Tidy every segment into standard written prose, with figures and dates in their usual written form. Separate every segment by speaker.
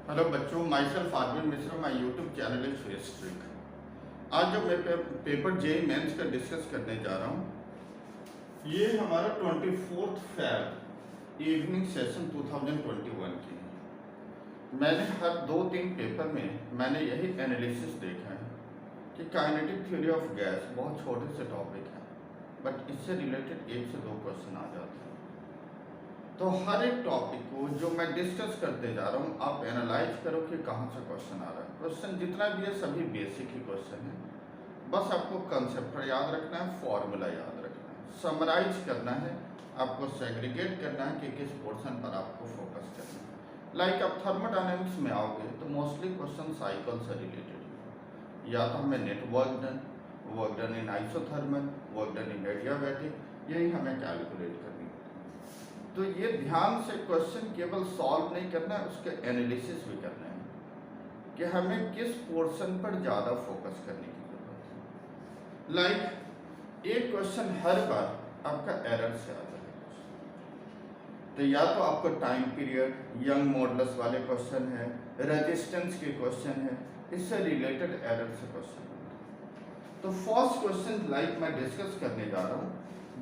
Speaker 1: Hello बच्चों, myself Arvind Mishra, my YouTube channel is Festrick. आज जो मैं पेपर जेई मेंस का डिस्कस करने जा रहा हूँ, ये हमारा 24 फेब इवनिंग सेशन 2021 की है। मैंने हर 2-3 पेपर में मैंने यही एनालिसिस देखा है कि काइनेटिक थ्योरी ऑफ गैस बहुत छोटे से टॉपिक है, बट इससे रिलेटेड 1 से 2 क्वेश्चन आ जाते हैं। तो हर एक टॉपिक को जो मैं डिस्कस करते जा रहा हूँ, आप एनालाइज करो कि कहाँ से क्वेश्चन आ रहा है। क्वेश्चन जितना भी है सभी बेसिक ही क्वेश्चन है, बस आपको कंसेप्ट याद रखना है, फॉर्मूला याद रखना है, समराइज करना है, आपको सेग्रीगेट करना है कि किस पोर्शन पर आपको फोकस करना है। लाइक आप थर्मोडायनेमिक्स में आओगे तो मोस्टली क्वेश्चन साइकिल से रिलेटेड है, या तो हमें net work done in isothermal, work done in adiabatic, यही हमें कैलकुलेट करनी है। तो ये ध्यान से क्वेश्चन केवल सॉल्व नहीं करना है, उसके एनालिसिस भी करना है कि हमें किस पोर्शन पर ज़्यादा फोकस करने की जरूरत है। लाइक एक क्वेश्चन हर बार आपका एरर से आता है, तो या तो आपको टाइम पीरियड, यंग मॉडुलस वाले क्वेश्चन है, रेजिस्टेंस के क्वेश्चन है, इससे रिलेटेड एरर से क्वेश्चन है। तो फर्स्ट क्वेश्चन लाइक मैं डिस्कस करने जा रहा हूँ।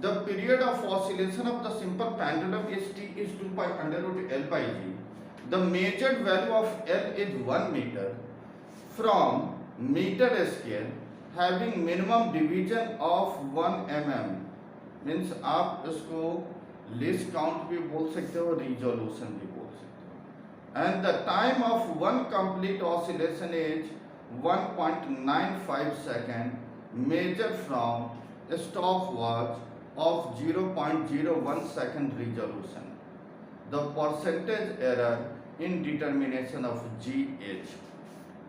Speaker 1: The period of oscillation of the simple pendulum is t is 2 pi under root L by G. The measured value of L is 1 meter from meter scale having minimum division of 1 mm. Means आप इसको least count भी बोल सकते हो, resolution भी बोल सकते हो। And the time of one complete oscillation is 1.95 second measured from stopwatch of 0.01 second resolution. The percentage error in determination of GH.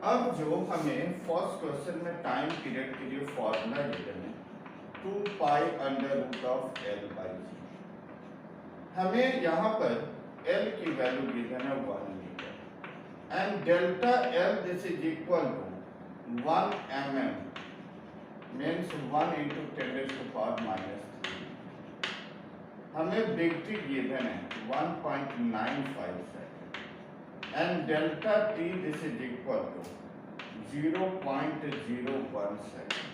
Speaker 1: अब जो हमें फर्स्ट क्वेश्चन में टाइम पीरियड के लिए फॉर्मूला गिवन है 2 pi under root of L by G। हमें यहाँ पर L की वैल्यू गिवन है 1 metre and delta L this is equal to 1 mm means 1 into 10⁻⁻3। हमें बिग टी गिवन है 1.95 second and delta T this is equal to 0.01 second.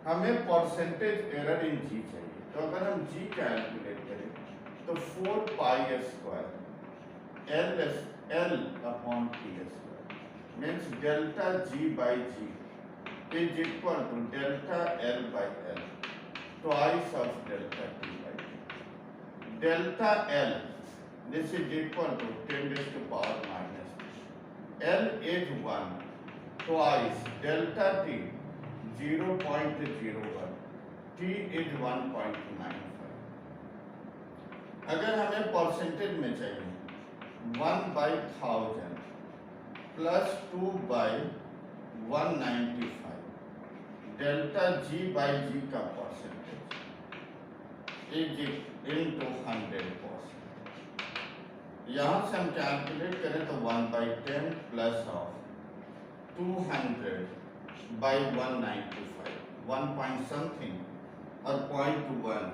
Speaker 1: हमें percentage error in G चाहिए, तो अगर हम जी कैलकुलेट करें तो 4 pi square L upon T square means delta G by G is equal to delta L by L twice of delta T by T. Delta L this is equal to 10⁻⁻3. L is 1 twice delta T 0.01, T is 1.95. अगर हमें percentage में चाहिए 1/1000 plus 2/195 delta G by जी का percentage is into 100%। यहाँ से हम calculate करें तो 1/10 प्लस ऑफ 200/195 1 पॉइंट समथिंग और 0.1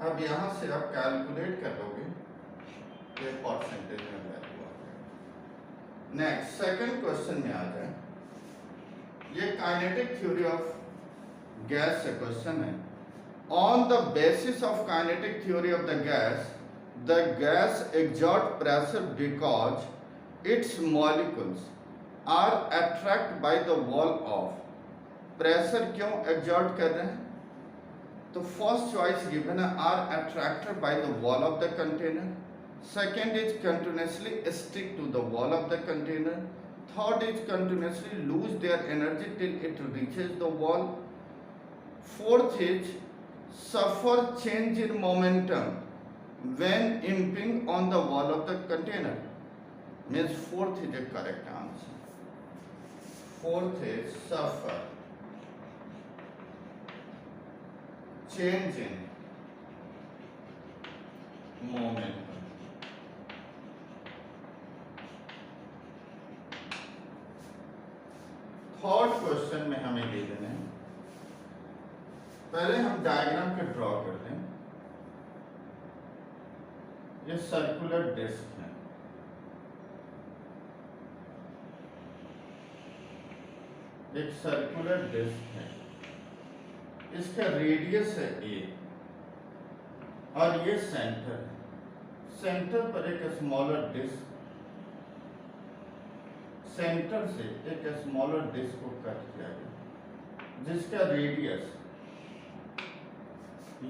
Speaker 1: अब यहाँ से आप कैलकुलेट करोगे ये परसेंटेज में वैल्यू आ जाएगा। नेक्स्ट सेकंड क्वेश्चन में आ जाए, ये काइनेटिक थ्योरी ऑफ गैस से क्वेश्चन है। On the basis of kinetic theory of the gas exert pressure because its molecules are attracted by the wall of। Pressure क्यों exert कर रहे हैं? तो फर्स्ट चॉइस गिवन है are attracted by the wall of the container, second is continuously stick to the wall of the container, third is continuously lose their energy till it reaches the wall, fourth is suffer change in momentum when impinging on the wall of the container. Means fourth is a correct answer. Fourth is suffer change in momentum. Third question में हमें दे देना है, पहले हम diagram के draw करते हैं। ये सर्कुलर डिस्क है, एक सर्कुलर डिस्क है, इसका रेडियस है a और ये सेंटर है। सेंटर पर एक स्मॉलर डिस्क, सेंटर से एक स्मॉलर डिस्क को कट किया गया जिसका रेडियस,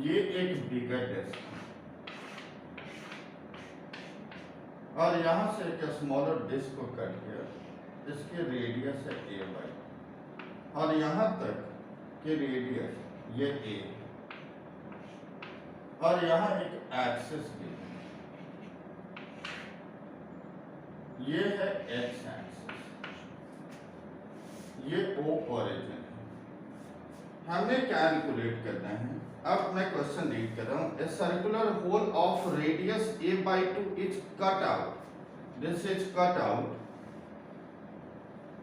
Speaker 1: ये एक बिगर डिस्क है और यहां से एक स्मॉलर डिस्क को कट किया, इसकी रेडियस है a बाई, और यहां तक के रेडियस ये a, और यहां एक एक्सिस दी है, ये है x एक्सिस, ये O ओरिजिन है। हमें कैलकुलेट करना है। अब मैं क्वेश्चन रीड कर रहा हूं। A circular hole of radius a by 2 is cut out, this is cut out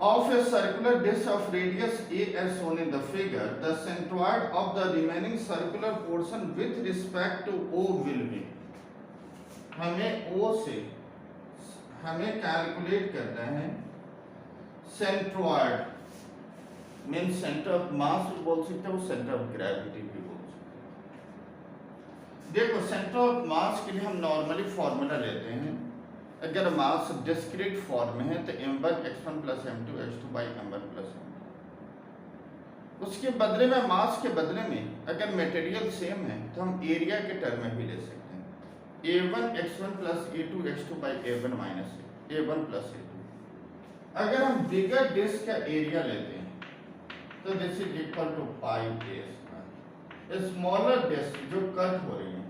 Speaker 1: of a circular disk of radius a as shown in the figure. The centroid of the remaining circular portion with respect to O will be, हमें O से हमें calculate करना है centroid, mean centre of मास भी बोल सकते हो, centre of gravity भी बोल सकते हो। देखो सेंटर ऑफ मास के लिए हम नॉर्मली फॉर्मूला लेते हैं। अगर मास डिस्क्रीट फॉर्म में है तो m1 x1 plus m2 x2 by m1 plus m2। उसके बदले में, मास के बदले में अगर मटेरियल सेम है तो हम एरिया के टर्म में भी ले सकते हैं। a1 x1 plus a2 x2 by a1 minus a1 plus a2। अगर हम बिगर डिस्क का एरिया लेते हैं तो this is equal to pi a square. Smaller disc जो कट हो रही है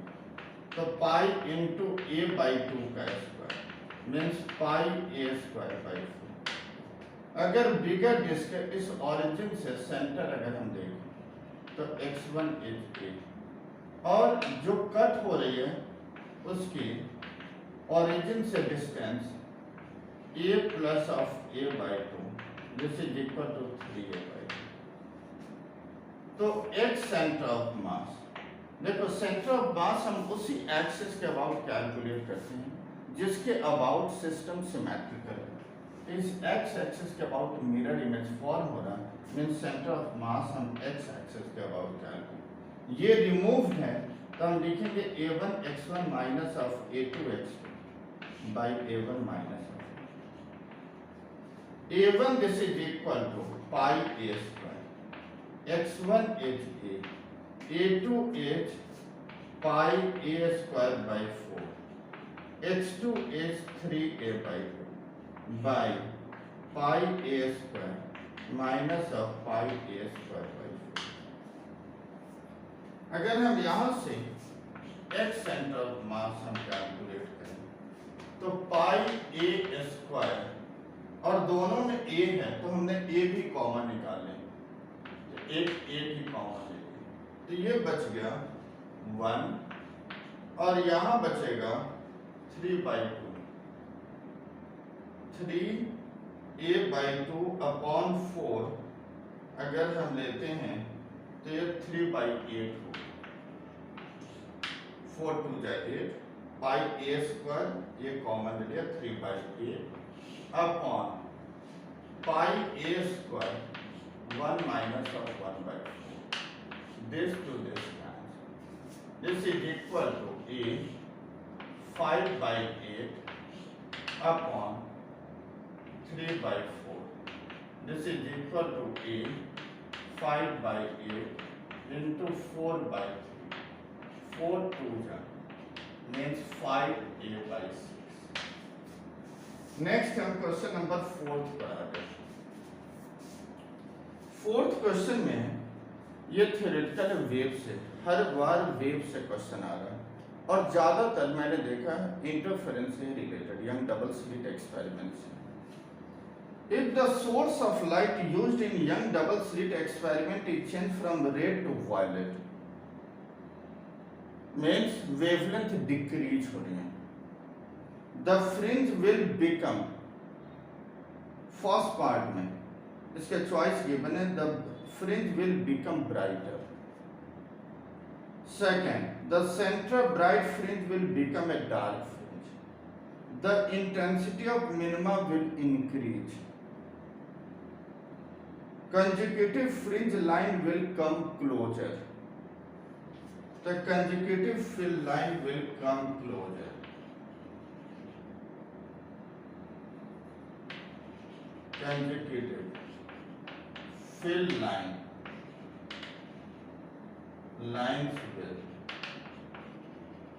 Speaker 1: तो पाई इंटू a बाई 2 का square means pi a square by 4। अगर बिगर डिस्क इस ओरिजिन से सेंटर अगर हम देखें तो x1 इज a, और जो कट हो रही है उसकी ओरिजिन से distance a plus of a by 2, this is equal to 3a by 2। तो x सेंटर ऑफ मास, देखो सेंटर ऑफ मास हम उसी एक्सिस के अबाउट कैलकुलेट करते हैं जिसके अबाउट सिस्टम सिमेट्रिकल है। इस x एक्सिस के अबाउट मिरर इमेज फॉर्म हो रहा है, मीन सेंटर ऑफ मास हम x एक्सिस के अबाउट कैलकुलेट। ये रिमूव्ड है तो हम लिखेंगे a1 x1 minus of a2 x2 by a1 minus of a1, this is equal to pi a square, x1 is a, a2 is pi a square by 4, x2 is 3a by 2 by pi a square minus of pi a square by 4। अगर हम यहाँ से x centre of mass हम calculate करें तो पाई a square, और दोनों में a है तो हमने a भी कॉमन निकाले, तो एक a भी कॉमन लेंगे तो ये बच गया 1 और यहाँ बचेगा 3 by 2, 3a by 2 अपॉन 4 अगर हम लेते हैं तो ये 3 by 8 हो, 4 2 जा 8, पाई a स्क्वायर ये कॉमन ले लिया 3 by 8 upon pi a square 1 minus of 1 by 4, this to this cancel, this is equal to a 5 by 8 upon 3 by 4, this is equal to a 5 by 8 into 4 by 3, 4 2 means 5a by 6। Next हम question number 4 पर आ गए। 4th question में ये theoretical wave से, हर बार wave से question आ रहा है और ज्यादातर मैंने देखा है इंटरफेरेंस से related, Young double slit experiment से। If the source of light used in Young double slit experiment is change from red to violet, means wavelength decrease हो रही है, the fringe will become, first part में इसका choice given है the fringe will become brighter. Second, the center bright fringe will become a dark fringe. The intensity of minima will increase. Consecutive fringe line will come closer. The consecutive fill line will come closer. Consecutive fill lines will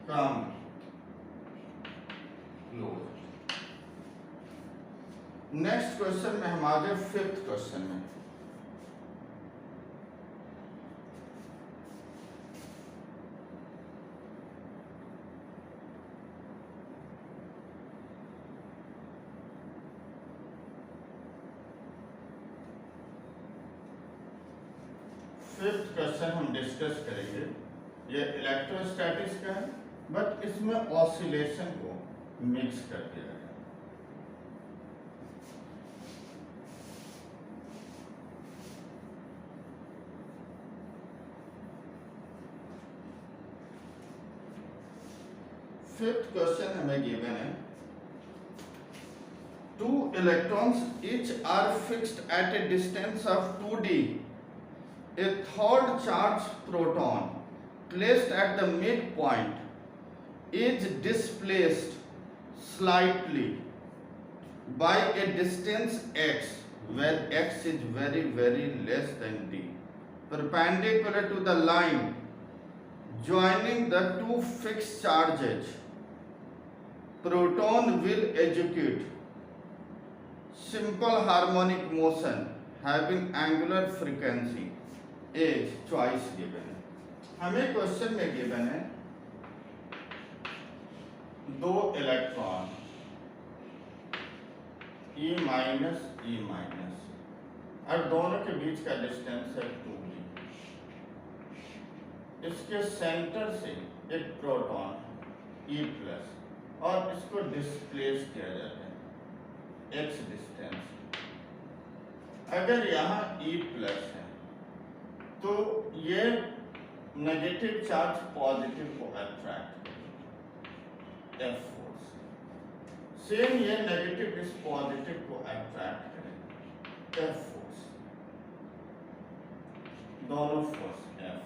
Speaker 1: come close. Next question में हमारे fifth question में fifth question हम discuss करेंगे। ये electrostatics का है, but इसमें oscillation को मिक्स कर दिया गया। फिफ्थ क्वेश्चन हमें गिवन है, two electrons each are fixed at a distance of 2d. A third charged proton placed at the midpoint is displaced slightly by a distance x, where x is very less than d, perpendicular to the line joining the two fixed charges. Proton will execute simple harmonic motion having angular frequency is choice given है। हमें question में given है दो electron E minus E minus, और दोनों के बीच का distance है 2d। इसके सेंटर से एक प्रोटॉन E प्लस, और इसको डिस्प्लेस किया जाता है x डिस्टेंस। अगर यहाँ E प्लस है तो ये नेगेटिव चार्ज पॉजिटिव को अट्रैक्ट करेगा, F फोर्स। सेम ये नेगेटिव इस पॉजिटिव को अट्रैक्ट करेगा, F फोर्स। दोनों फोर्स F।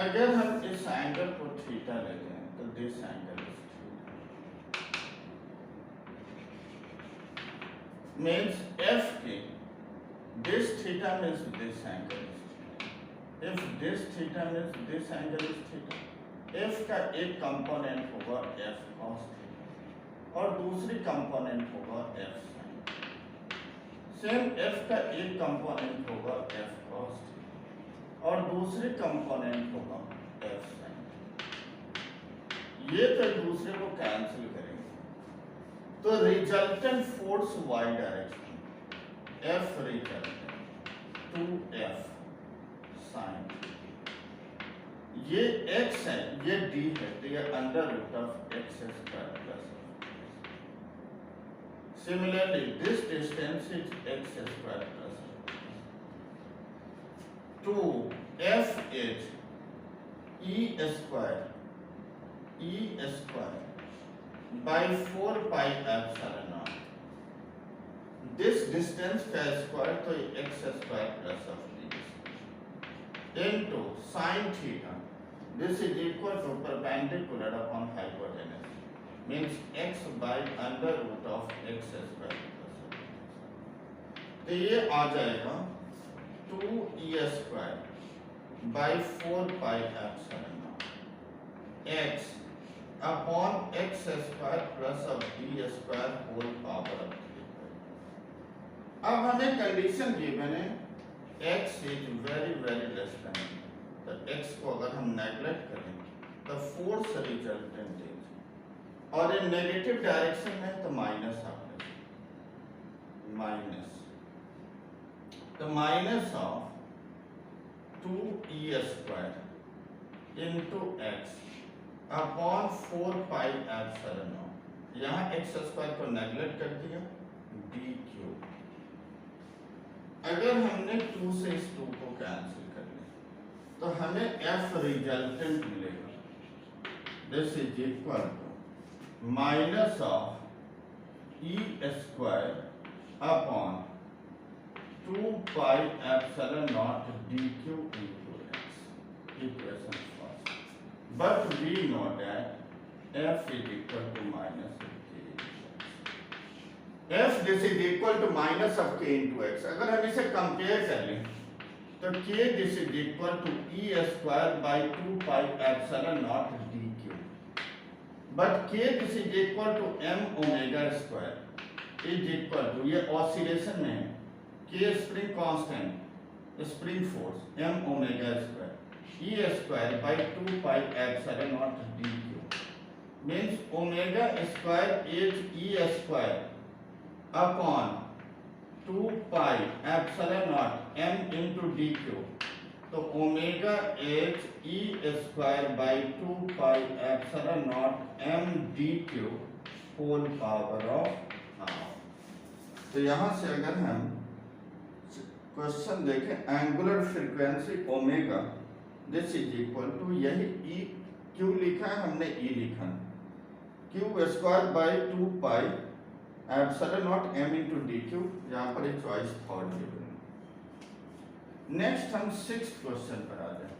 Speaker 1: अगर हम इस एंगल को थीटा लेते हैं तो this angle is theta, means F की this theta means this angle is theta. If this theta means this angle is theta, F का एक कंपोनेंट होगा F cos theta और दूसरी कंपोनेंट होगा F sin। सेम F का एक component होगा F cos theta और दूसरी कंपोनेंट होगा F sin। ये तो दूसरे को कैंसिल करेंगे, तो resultant force y direction F resultant 2F sin। ये x है, ये d है, तो ये under root of x square plus. Similarly this distance is x square plus 2F is E square by 4 pi epsilon naught। This distance का square तो x square plus of d into sin theta, this is equal to perpendicular upon hypotenuse, means x by under root of x square plus of d। तो ये आ जाएगा 2e square by 4 pi epsilon naught x upon x square plus of d square whole power of 3। अब हमें condition given है x is very less than, तो x को अगर हम नेगलेक्ट करें तो फोर्स रिजल्टेंट इज, और ये नेगेटिव डायरेक्शन में तो माइनस आप माइनस, तो minus of 2e square into x upon 4 pi epsilon not. यहाँ x स्क्वायर को नेगलेक्ट कर दिया, d क्यूब। अगर हमने 2 से इस 2 को कैंसिल कर लिया तो हमें एफ रिजल्टेंट मिलेगा, this is equal to minus of E square upon 2 pi epsilon naught D Q into X, equation first, but we know that F is equal to minus F this is equal to minus of K into X. अगर हम इसे compare कर लें तो K this is equal to E square by 2 pi epsilon naught D Q, but K this is equal to M omega square is equal to, ये oscillation में है, K spring constant spring force M omega square E square by 2 pi epsilon naught D Q means omega square is E square upon 2 pi epsilon naught m into D Q, तो omega H E square by 2 pi epsilon naught m D Q whole power of half. तो यहाँ से अगर हम question देखें, angular frequency omega this is equal to, यही E Q लिखा है हमने, ई लिखा Q square by 2 pi epsilon naught m into D Q, यहाँ पर एक चॉइस थर्ड गिवन है। नेक्स्ट हम 6th क्वेश्चन पर आ जाए।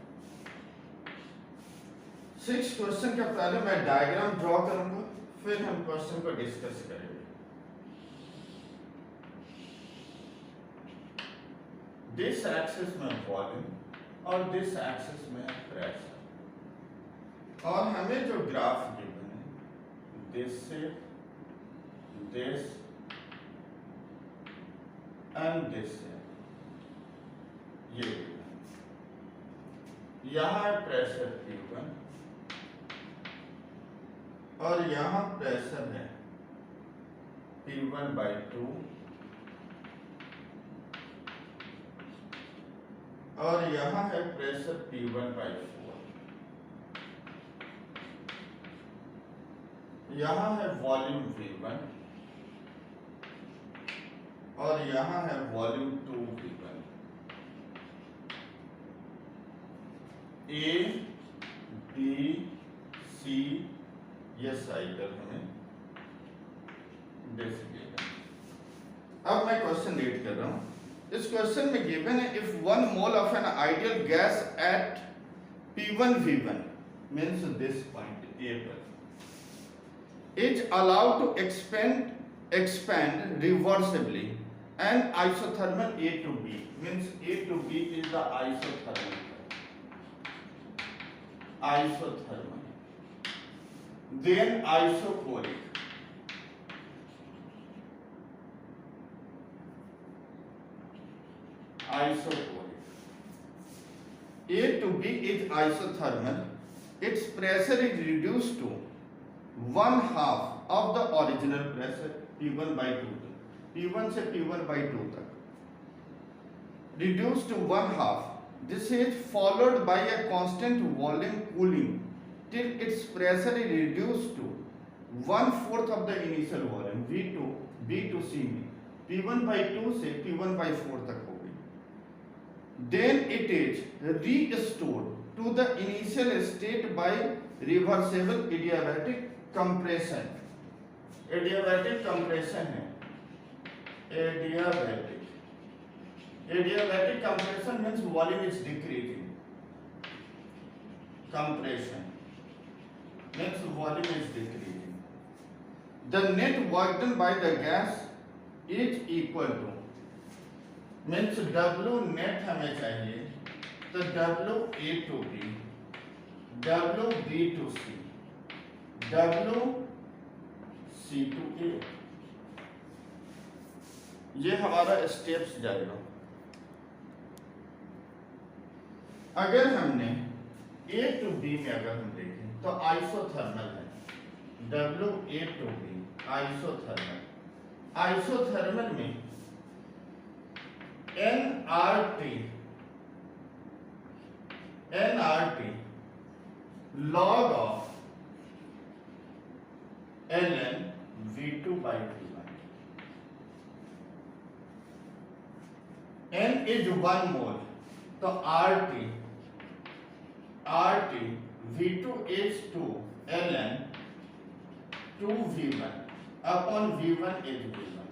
Speaker 1: 6th क्वेश्चन के पहले मैं डायग्राम ड्रॉ करूंगा, फिर हम क्वेश्चन को डिस्कस करेंगे। दिस एक्सिस में वॉल्यूम और दिस एक्सिस में प्रेशर, और हमें जो ग्राफ गिवन है दिस से this and this है, ये यहाँ है प्रेशर P1 और यहाँ प्रेशर है P1 बाई 2 और यहाँ है प्रेशर P1 बाई 4, यहाँ है वॉल्यूम V1 और यहाँ है volume 2v1। A B C ये साइकिल हमें डेसिकेट। अब मैं क्वेश्चन रीड कर रहा हूँ। इस क्वेश्चन में गिवन है, if 1 mole of an ideal gas at P1v1 means this point A पर is allowed to expand reversibly and isothermal A to B means A to B is the isothermal, then isochloric, A to B is isothermal, its pressure is reduced to 1/2 of the original pressure P1 by 2 तक, P1 से P1 by 2 तक, reduced to 1/2. This is followed by a constant volume cooling till its pressure is reduced to 1/4 of the initial volume V2 B to C में P1 by 2 से P1 by 4 तक हो गई. Then it is restored to the initial state by reversible adiabatic compression. Adiabatic compression है, adiabatic compression means volume is decreasing, compression means volume is decreasing. The net work done by the gas is equal to means W net हमें चाहिए, तो W A to B, W B to C, W C to A, ये हमारा steps जाएगा. अगर हमने A to B में अगर हम देखें तो आइसोथर्मल है, W A to B isothermal. Isothermal में nRT log of ln V2 by V1. N is 1 mole, तो RT RT V2 is 2 ln 2 V1 upon V1 is V1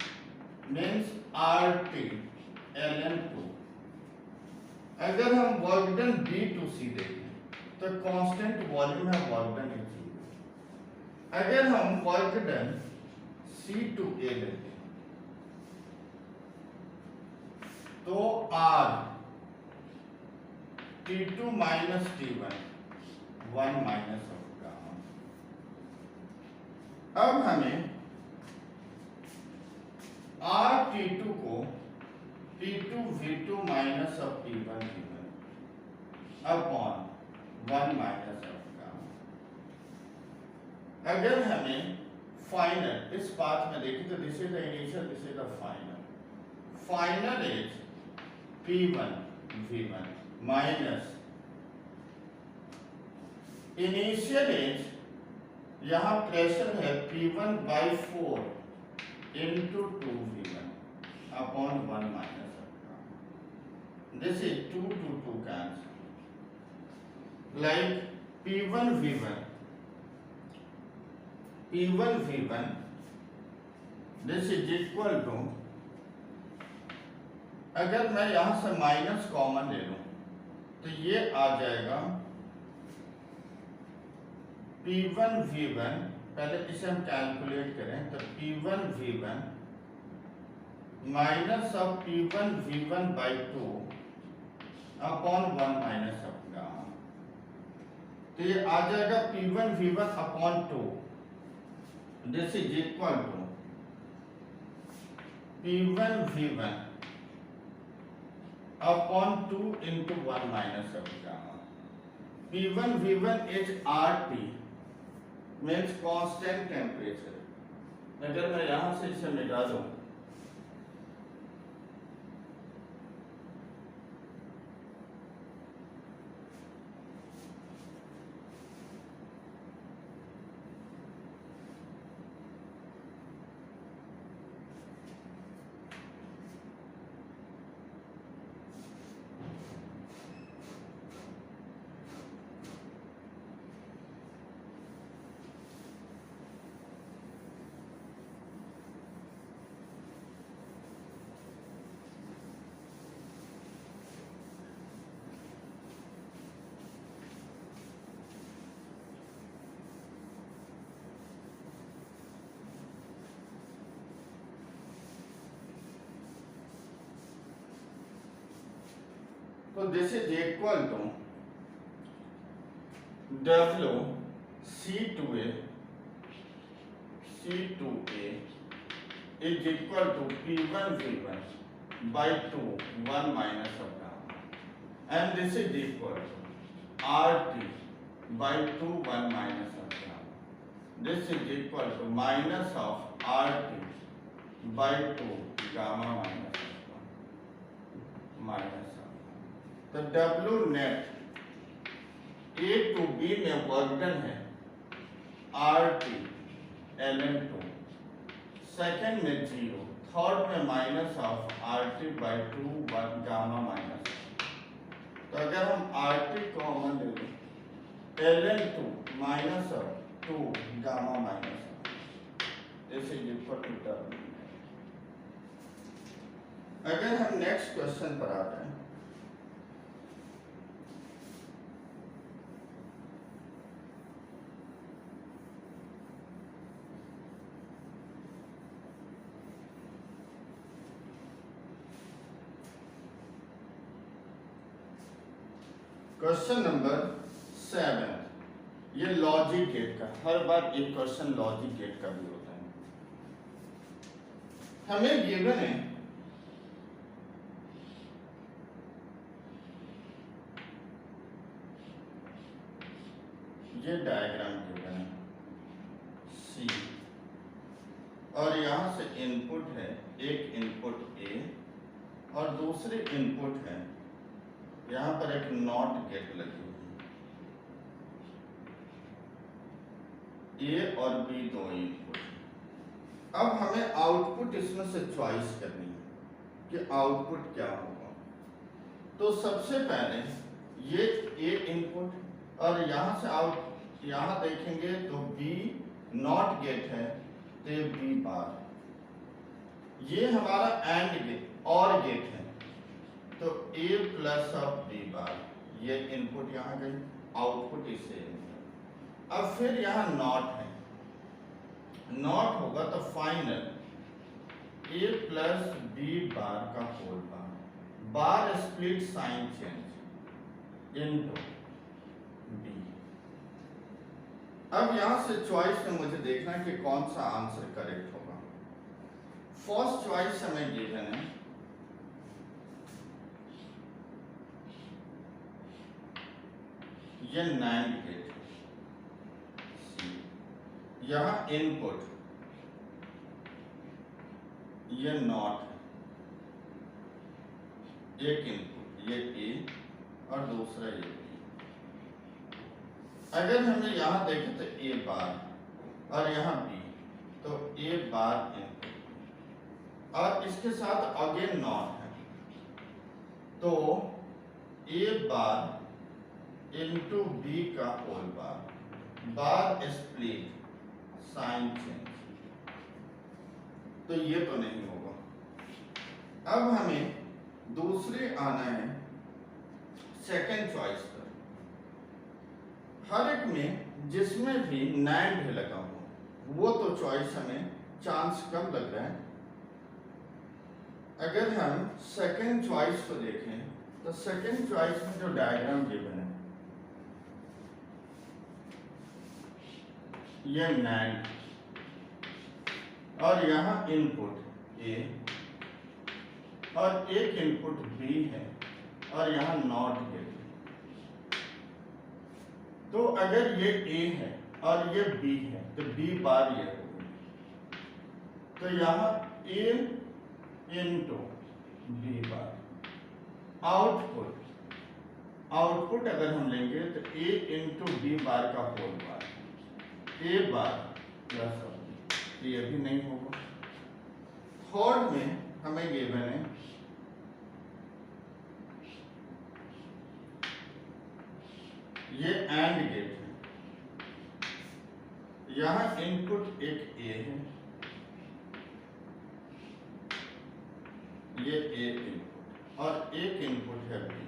Speaker 1: means RT ln 2। अगर हम वर्क डन B2C देखें तो constant volume है, work done is 0। अगर हम work done C2A लेते हैं तो R T2 minus T1 1 minus of gamma. अब हमें R T2 को T2 V2 minus of T1 V1 upon 1 minus of gamma. अगर हमें फाइनल इस पाथ में देखें तो this is the initial, this is the final. Final is P1 V1 minus initial as, यहां प्रेशर है P1 by 4 into 2 V1 upon 1 minus of gamma. This is 2 to 2 cancel. Like P1 V1 this is equal to, अगर मैं यहां से minus common ले लूं तो ये आ जाएगा P1 V1, पहले इसे हम कैलकुलेट करें तो P1 V1 minus of P1 V1 by 2 upon 1 minus of gamma. तो ये आ जाएगा P1 V1 upon 2, this is equal to P1 V1 upon 2 into 1 minus of gamma. P1 V1 is RT means constant temperature। अगर मैं यहां से इसे मिटा दूं तो this is equal to W C2A is equal to P1 V1 by 2 1 minus of gamma, and this is equal to RT by 2 1 minus of gamma. This is equal to minus of RT by 2 gamma minus of minus of। तो W net A to B में work done है RT ln 2, second में 0, third में minus of RT by 2 1 gamma minus. तो अगर हम RT common ले लें ln 2 minus of 2 gamma minus, this is equal to W। अगर हम नेक्स्ट क्वेश्चन पर आते हैं क्वेश्चन नंबर 7, ये लॉजिक गेट का, हर बार एक क्वेश्चन लॉजिक गेट का भी होता है। हमें गिवन है ये डायग्राम गिवन है C, और यहां से इनपुट है, एक इनपुट A और दूसरी इनपुट है, यहां पर एक नॉट गेट लगी हुई है, A और B दो इनपुट। अब हमें आउटपुट इसमें से चॉइस करनी है कि आउटपुट क्या होगा। तो सबसे पहले ये A इनपुट और यहाँ से आउट यहाँ देखेंगे तो बी नॉट गेट है तो बी बार। ये हमारा एंड गेट और गेट है तो ए प्लस ऑफ बी बार। ये इनपुट यहाँ गई, आउटपुट इससे। अब फिर यहाँ नॉट है, नॉट होगा तो final A plus B bar का whole bar, bar split sign change into B. अब यहां से चॉइस में मुझे देखना है कि कौन सा आंसर करेक्ट होगा। फर्स्ट चॉइस हमें गिवन है ये नाइन गेट, यहां इनपुट ये नॉट, एक इनपुट ये ए और दूसरा ये बी। अगर हमें यहां देखें तो ए बार और यहां बी, तो ए बार इनपुट और इसके साथ अगेन नॉट है तो ए बार इनटू बी का whole bar, bar split sign change. तो ये तो नहीं होगा। अब हमें दूसरे आना है सेकंड चॉइस पर। हर एक में जिसमें भी नैंड लगा हो वो तो चॉइस हमें चांस कम लग रहा है। अगर हम सेकंड चॉइस को देखें तो सेकंड चॉइस में जो डायग्राम गिवन है ये नैंड और यहाँ इनपुट ए और एक इनपुट बी है और यहाँ नॉट गेट। तो अगर ये ए है और ये बी है तो बी बार ये होगी, तो यहाँ A into B bar. Output अगर हम लेंगे तो ए इंटू बी बार का होल बार, ए बार प्लस ये भी नहीं होगा। थर्ड में हमें गिवन है ये एंड गेट है, यहां इनपुट एक ए है, ये ए इनपुट और एक इनपुट है बी।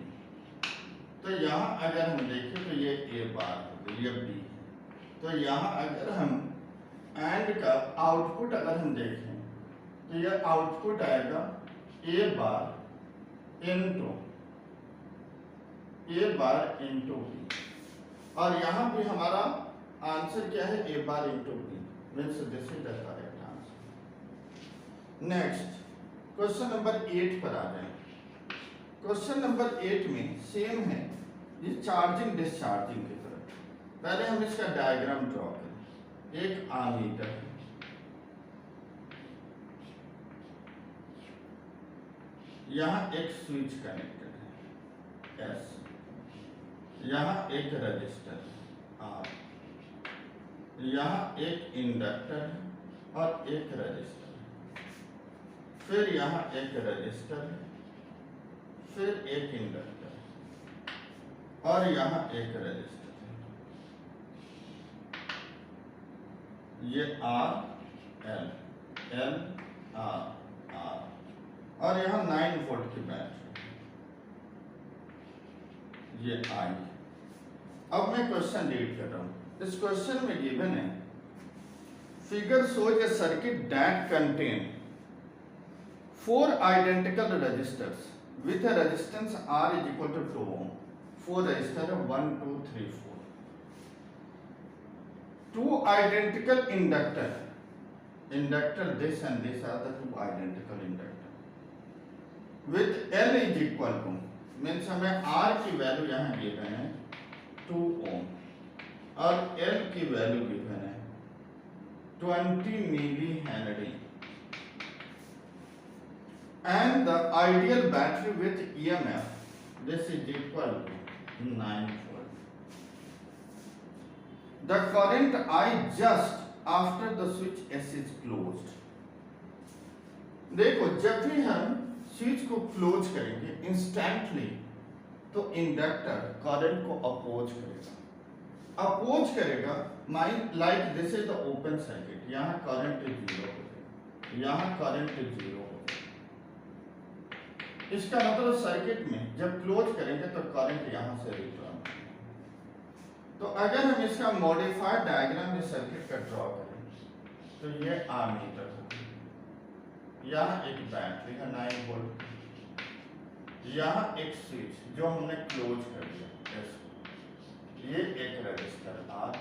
Speaker 1: तो यहां अगर हम देखें तो ये ए बार होगा, ये बी है। तो यहां अगर हम एंड का आउटपुट अगर हम देखें तो यह आउटपुट आएगा ए बार इंटू बी और यहां भी हमारा आंसर क्या है A bar into B, means this is the correct answer. Next question number 8 पर आ जाए। क्वेश्चन नंबर 8 में सेम है, ये चार्जिंग डिस्चार्जिंग की तरह। पहले हम इसका डायग्राम ड्रॉ करें। एक आमीटर है, यहां एक स्विच कनेक्टेड है एस, यहां एक रजिस्टर है आर, यहां एक इंडक्टर है और एक रजिस्टर है, फिर यहां एक रजिस्टर है, फिर एक इंडक्टर है और यहां एक रजिस्टर है। ये R L L R R और यहां 9 वोल्ट की बैटरी, ये आई। अब मैं क्वेश्चन रीड कर रहा हूं। इस क्वेश्चन में गिवन है figure shows A circuit that contain 4 identical resistors with a resistance R is equal to 2 ohm. 4 resistor है 1 2 3 4. 2 identical inductor. Inductor this and this are the 2 identical inductor. With L is equal to means हमें R की value यहाँ given है 2 ohm और L की value given है 20 millihenry. And the ideal battery with EMF this is equal to 9 volt. The current I just after the switch S is closed. देखो जब भी हम स्विच को क्लोज करेंगे इंस्टेंटली तो इंडक्टर करंट को अपोज करेगा. अपोज करेगा mine like this is the open circuit, यहाँ करंट 0 हो जाएगा, यहाँ करंट 0 हो जाएगा। इसका मतलब सर्किट में जब क्लोज करेंगे तो करंट यहाँ से रिटर्न। तो अगर हम इसका मॉडिफाइड डायग्राम में सर्किट का ड्रॉ करें तो ये आर्मीटर होगा, यहाँ एक बैटरी है 9 वोल्ट, यहाँ एक स्विच जो हमने क्लोज कर दिया, ये एक रजिस्टर आर,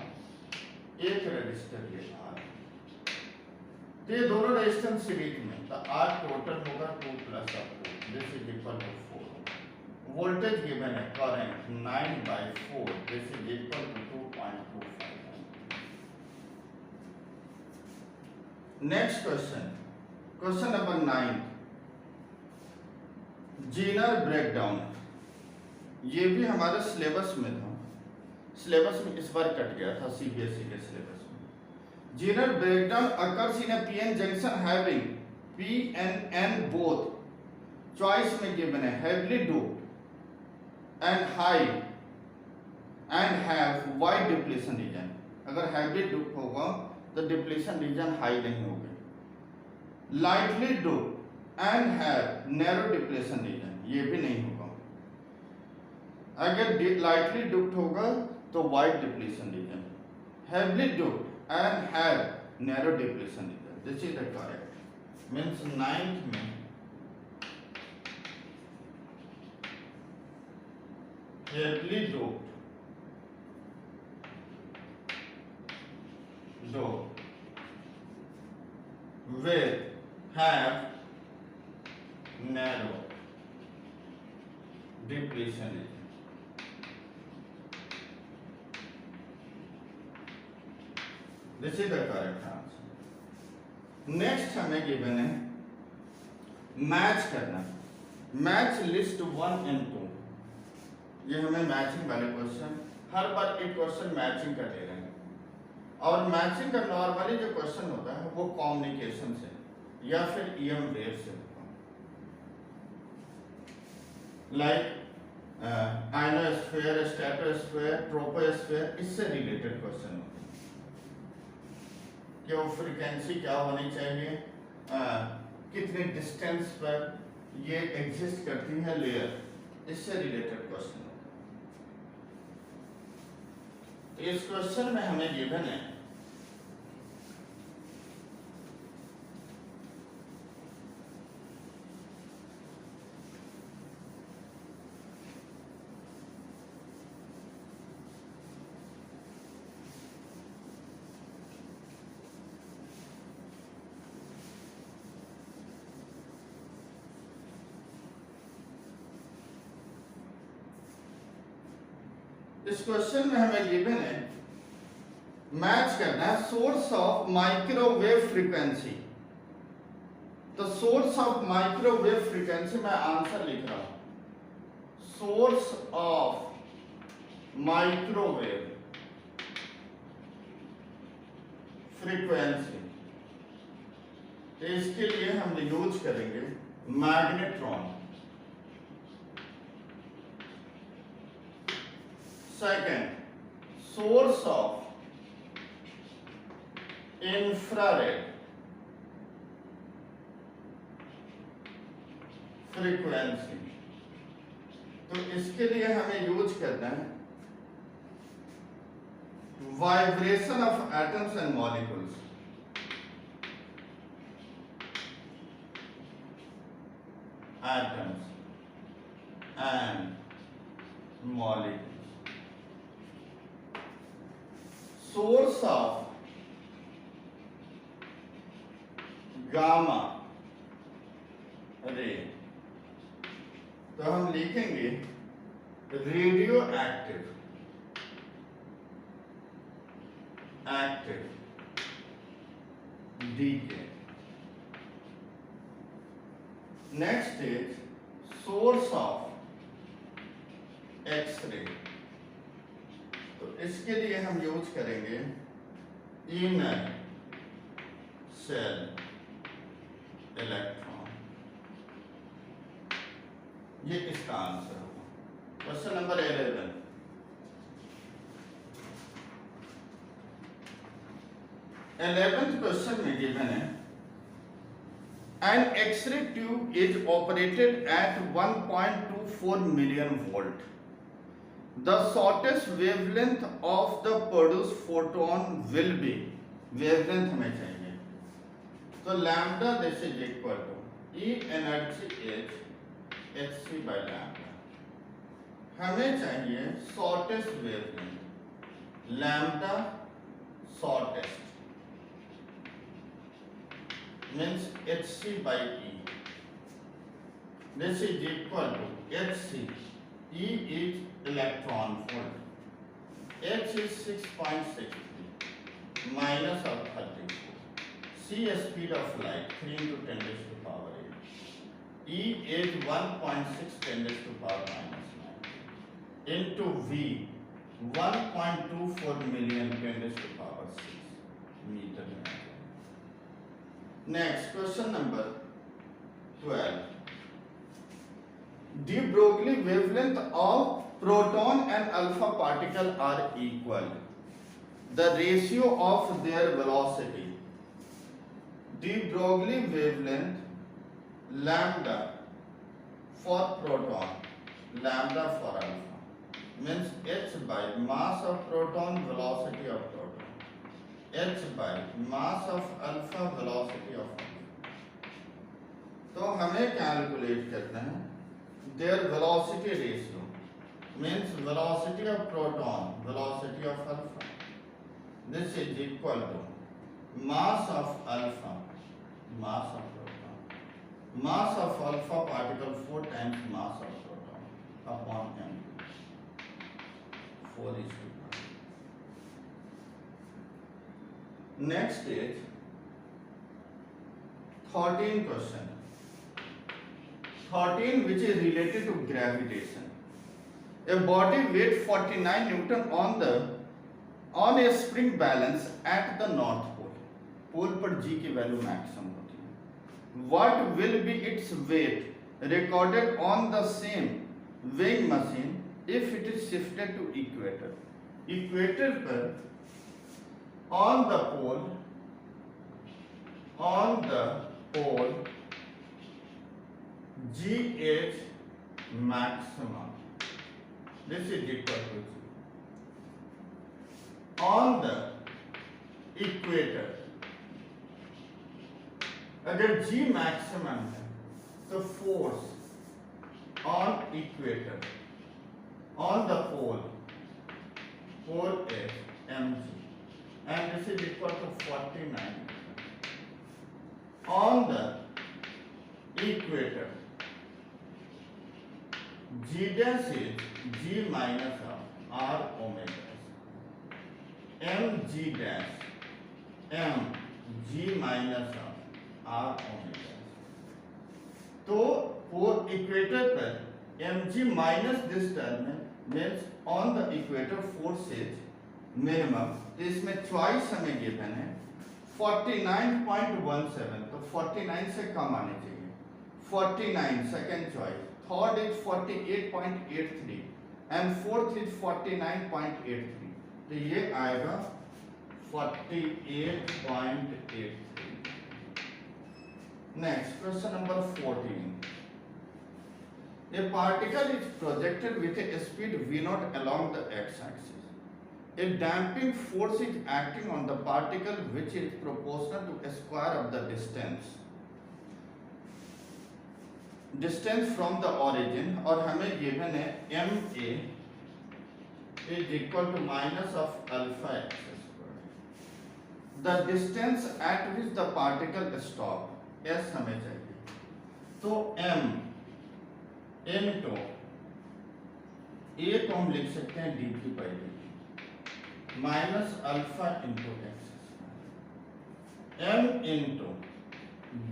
Speaker 1: एक रजिस्टर ये आर, तो ये दोनों रेजिस्टेंस सीरीज में, तो आर टोटल होगा 2 plus 4, this is equal to 4। Voltage given है current 9/4, this is equal to 2.25। Next question, question number 9, Zener breakdown. ये भी हमारे सिलेबस में था, सिलेबस में इस बार कट गया था सीबीएसई के सिलेबस में। Zener breakdown occurs in a PN junction having P and N both, choice में गिवन है heavily doped and high and have wide depletion region. अगर हेवीली डोप्ड होगा तो डिप्लीशन रीजन हाई नहीं होगा। Lightly doped and have narrow depletion region, ये भी नहीं होगा। अगर लाइटली डोप्ड होगा तो wide depletion region, heavily doped and have narrow depletion region, this is the correct, means 9th में heavily doped will have narrow depletion region। This is the correct answer। Next हमें given है match करना, match list 1 and 2। ये हमें matching वाले question, हर बार एक question matching का दे रहे हैं, और मैचिंग का नॉर्मली जो क्वेश्चन होता है वो कम्युनिकेशन से या फिर ईएम वेव से होता है, लाइक आयनोस्फीयर, स्ट्रेटोस्फीयर, ट्रोपोस्फीयर, इससे रिलेटेड क्वेश्चन होते हैं कि वो फ्रीक्वेंसी क्या होनी चाहिए, कितने डिस्टेंस पर ये एग्जिस्ट करती है लेयर, इससे रिलेटेड क्वेश्चन। इस क्वेश्चन में हमें गिवन है इस क्वेश्चन में हमें गिवन है मैच करना है सोर्स ऑफ माइक्रोवेव फ्रीक्वेंसी। तो सोर्स ऑफ माइक्रोवेव फ्रीक्वेंसी मैं आंसर लिख रहा हूं, सोर्स ऑफ माइक्रोवेव फ्रीक्वेंसी। तो इसके लिए हम यूज करेंगे magnetron. Second, source of infrared frequency. तो इसके लिए हमें यूज करना है vibration of atoms and molecules. Atoms and molecules. Source of gamma ray. तो हम लिखेंगे radioactive decay. Next is source of X ray. तो इसके लिए हम यूज करेंगे इनर सेल इलेक्ट्रॉन। ये इसका आंसर होगा। क्वेश्चन नंबर 11, 11th क्वेश्चन में गिवन है an X-ray tube is operated at 1.24 million volt. The shortest wavelength of the produced photon will be, wavelength हमें चाहिए, तो lambda this is equal to E energy is hc by lambda. हमें चाहिए shortest wavelength, lambda shortest means hc by E. This is equal to hc. E is electron volt. H is 6.63 minus of 34. C is speed of light 3 into 10 raised to power 8. E is 1.6 10 raised to power minus 9 into V 1.24 million 10 raised to power 6 meter. Next question number 12. De Broglie wavelength of proton and alpha particle are equal. The ratio of their velocity. De Broglie wavelength lambda for proton, lambda for alpha means h by mass of proton, velocity of proton. H by mass of alpha, velocity of alpha. तो हमें calculate करना है their velocity ratio means velocity of proton, velocity of alpha. This is equal to mass of alpha, mass of proton, mass of alpha particle 4 times mass of proton upon m. 4 is to 1. Next is 13 question. 13 which is related to gravitation. A body weight 49 Newton on a spring balance at the North Pole. Pole पर G की value maximum होती है. What will be its weight recorded on the same weighing machine if it is shifted to equator? Equator पर on the pole G is maximum. This is equal to G. On the equator, अगर G maximum है, तो force on equator, on the pole is mg, and this is equal to 49. On the equator, G dash is G minus of R omega. mg dash mg minus of R omega. तो equator पर mg minus this term means on the equator force is minimum. तो इसमें choice हमें given है 49.17, तो 49 से कम आने चाहिए. 49 second choice, third is 48.83 and fourth is 49.83. तो ये आएगा 48.83. Next question number 14. A particle is projected with a speed v0 along the x-axis. A damping force is acting on the particle which is proportional to a square of the distance from the origin, और हमें given है ma is equal to minus of alpha x square. The distance at which the particle stop, s हमें चाहिए, तो m into a को हम लिख सकते हैं dp by dt minus alpha into x m into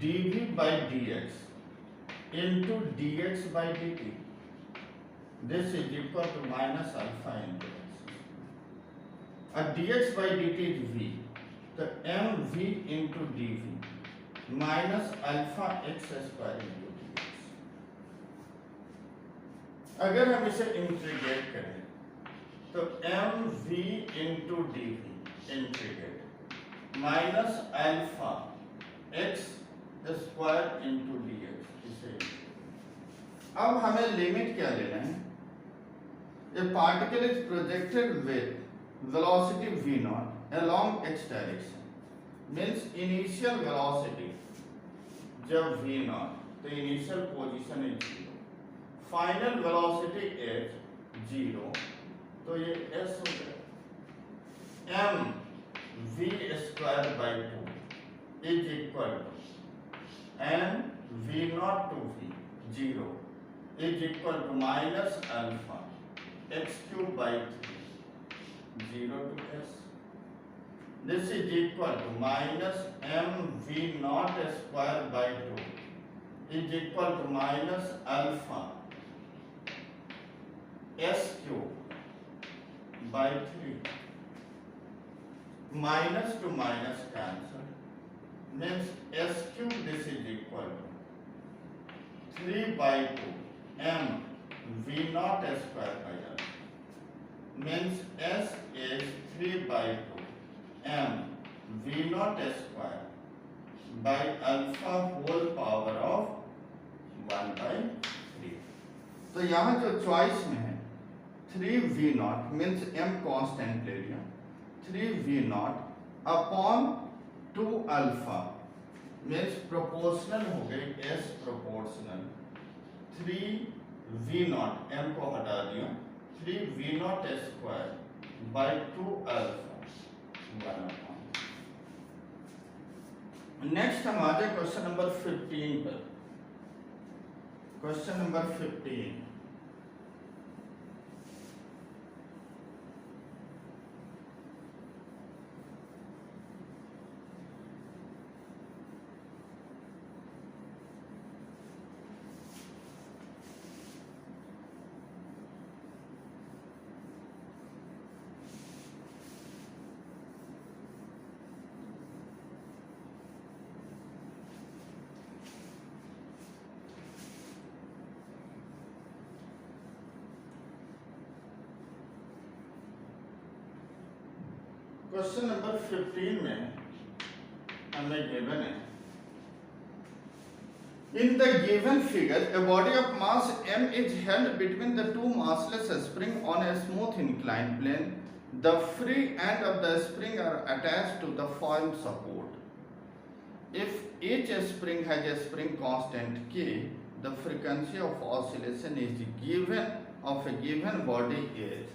Speaker 1: dv by dx into dx by dt. This is equal to minus alpha into x. dx by dt is v, so mv into dv minus alpha x square into dx. अगर हम इसे integrate करें तो mv into dv integrate minus alpha X square into D X. इसे अब हमें limit क्या लेना है? A particle is projected with velocity v naught along x direction means initial velocity जब v नॉट तो initial position is 0, final velocity is 0, तो ये s हो गया m v square by 2 is equal to m v naught to v 0 is equal to minus alpha x cube by 0 to s. This is equal to minus m v naught square by 2 is equal to minus alpha s cube by 3. Minus to minus cancel means s cube. This is equal to 3 by 2 m v naught square by alpha means s is 3 by 2 m v naught square by alpha whole power of 1 by 3. तो यहाँ जो choice में है 3 v naught means m constant ले लिया, 3 v naught upon 2 alpha means proportional हो गई s proportional 3 v naught m को हटा दिया 3 v naught square by 2 alpha 1 upon. Next हम आ जाए क्वेश्चन नंबर 15 पर। क्वेश्चन नंबर 15 क्वेश्चन नंबर 15 में हमें गिवन है in the given figure a body of mass m is held between the two massless spring on a smooth inclined plane. The free end of the spring are attached to the firm support. If each spring has a spring constant k, the frequency of oscillation is given of a given body is.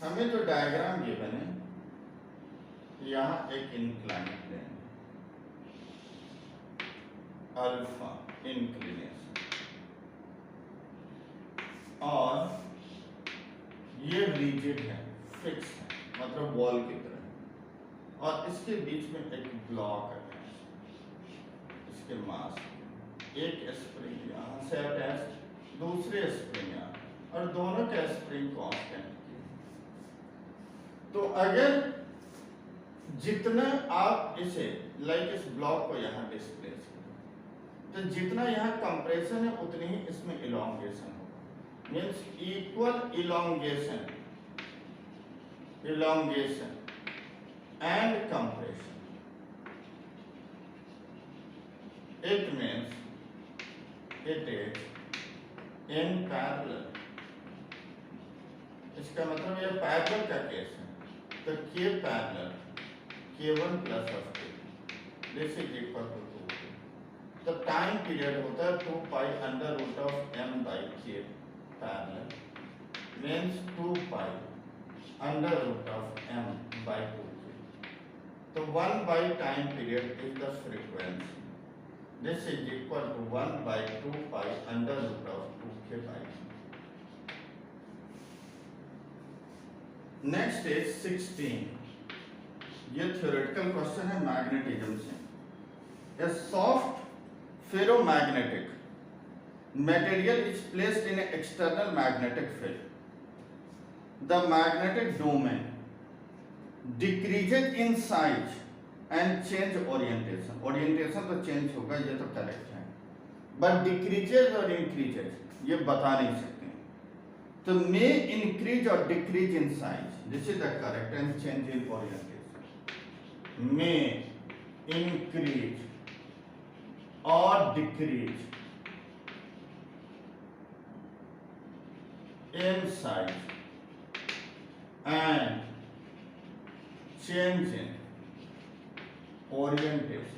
Speaker 1: हमें जो diagram given है यहाँ एक incline plane alpha inclination और ये rigid है, fix है, मतलब वॉल की तरह, और इसके बीच में एक ब्लॉक है, इसके मास एक स्प्रिंग यहाँ से अटैच, दूसरे स्प्रिंग यहाँ, और दोनों का स्प्रिंग कांस्टेंट की। तो अगर जितना आप इसे इस ब्लॉक को यहाँ डिस्प्लेस करें तो जितना यहाँ कंप्रेशन है उतनी ही इसमें इलोंगेशन होगा, means equal elongation and compression. It means it is in parallel. इसका मतलब ये पैरेलल का केस है, तो के parallel k1 plus of k this is equal to 2। तो टाइम पीरियड होता है 2 pi under root of m by k parallel means 2 pi under root of m by 2k। तो 1 by time period is the frequency, this is equal to 1 by 2 pi under root of 2k by. Next is 16। ये theoretical question है magnetism से। A soft ferromagnetic material is placed in external magnetic field. The magnetic domain decreases in size and change orientation. Orientation तो change होगा, ये तो correct है, but decreases और increases ये बता नहीं सकते। तो मे इंक्रीज और decrease in size, this is the correct, and change in orientation. may increase or decrease in size and change in orientation.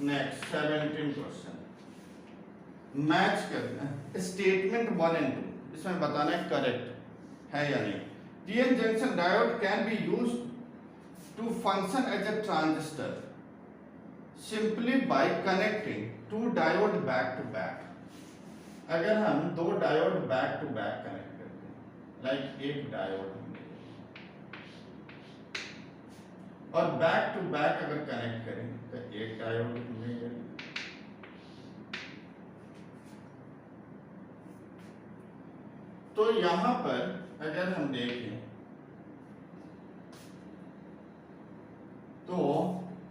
Speaker 1: Next 17 match करना स्टेटमेंट 1 एंड 2, इसमें बताना है करेक्ट है या नहीं। PN junction diode can be used to function as a transistor simply by connecting two diode back to back. अगर हम दो diode back to back connect करते हैं, लाइक एक डायोड और बैक टू बैक अगर कनेक्ट करें तो एक डायोड मिलेगा। तो यहां पर अगर हम देखें तो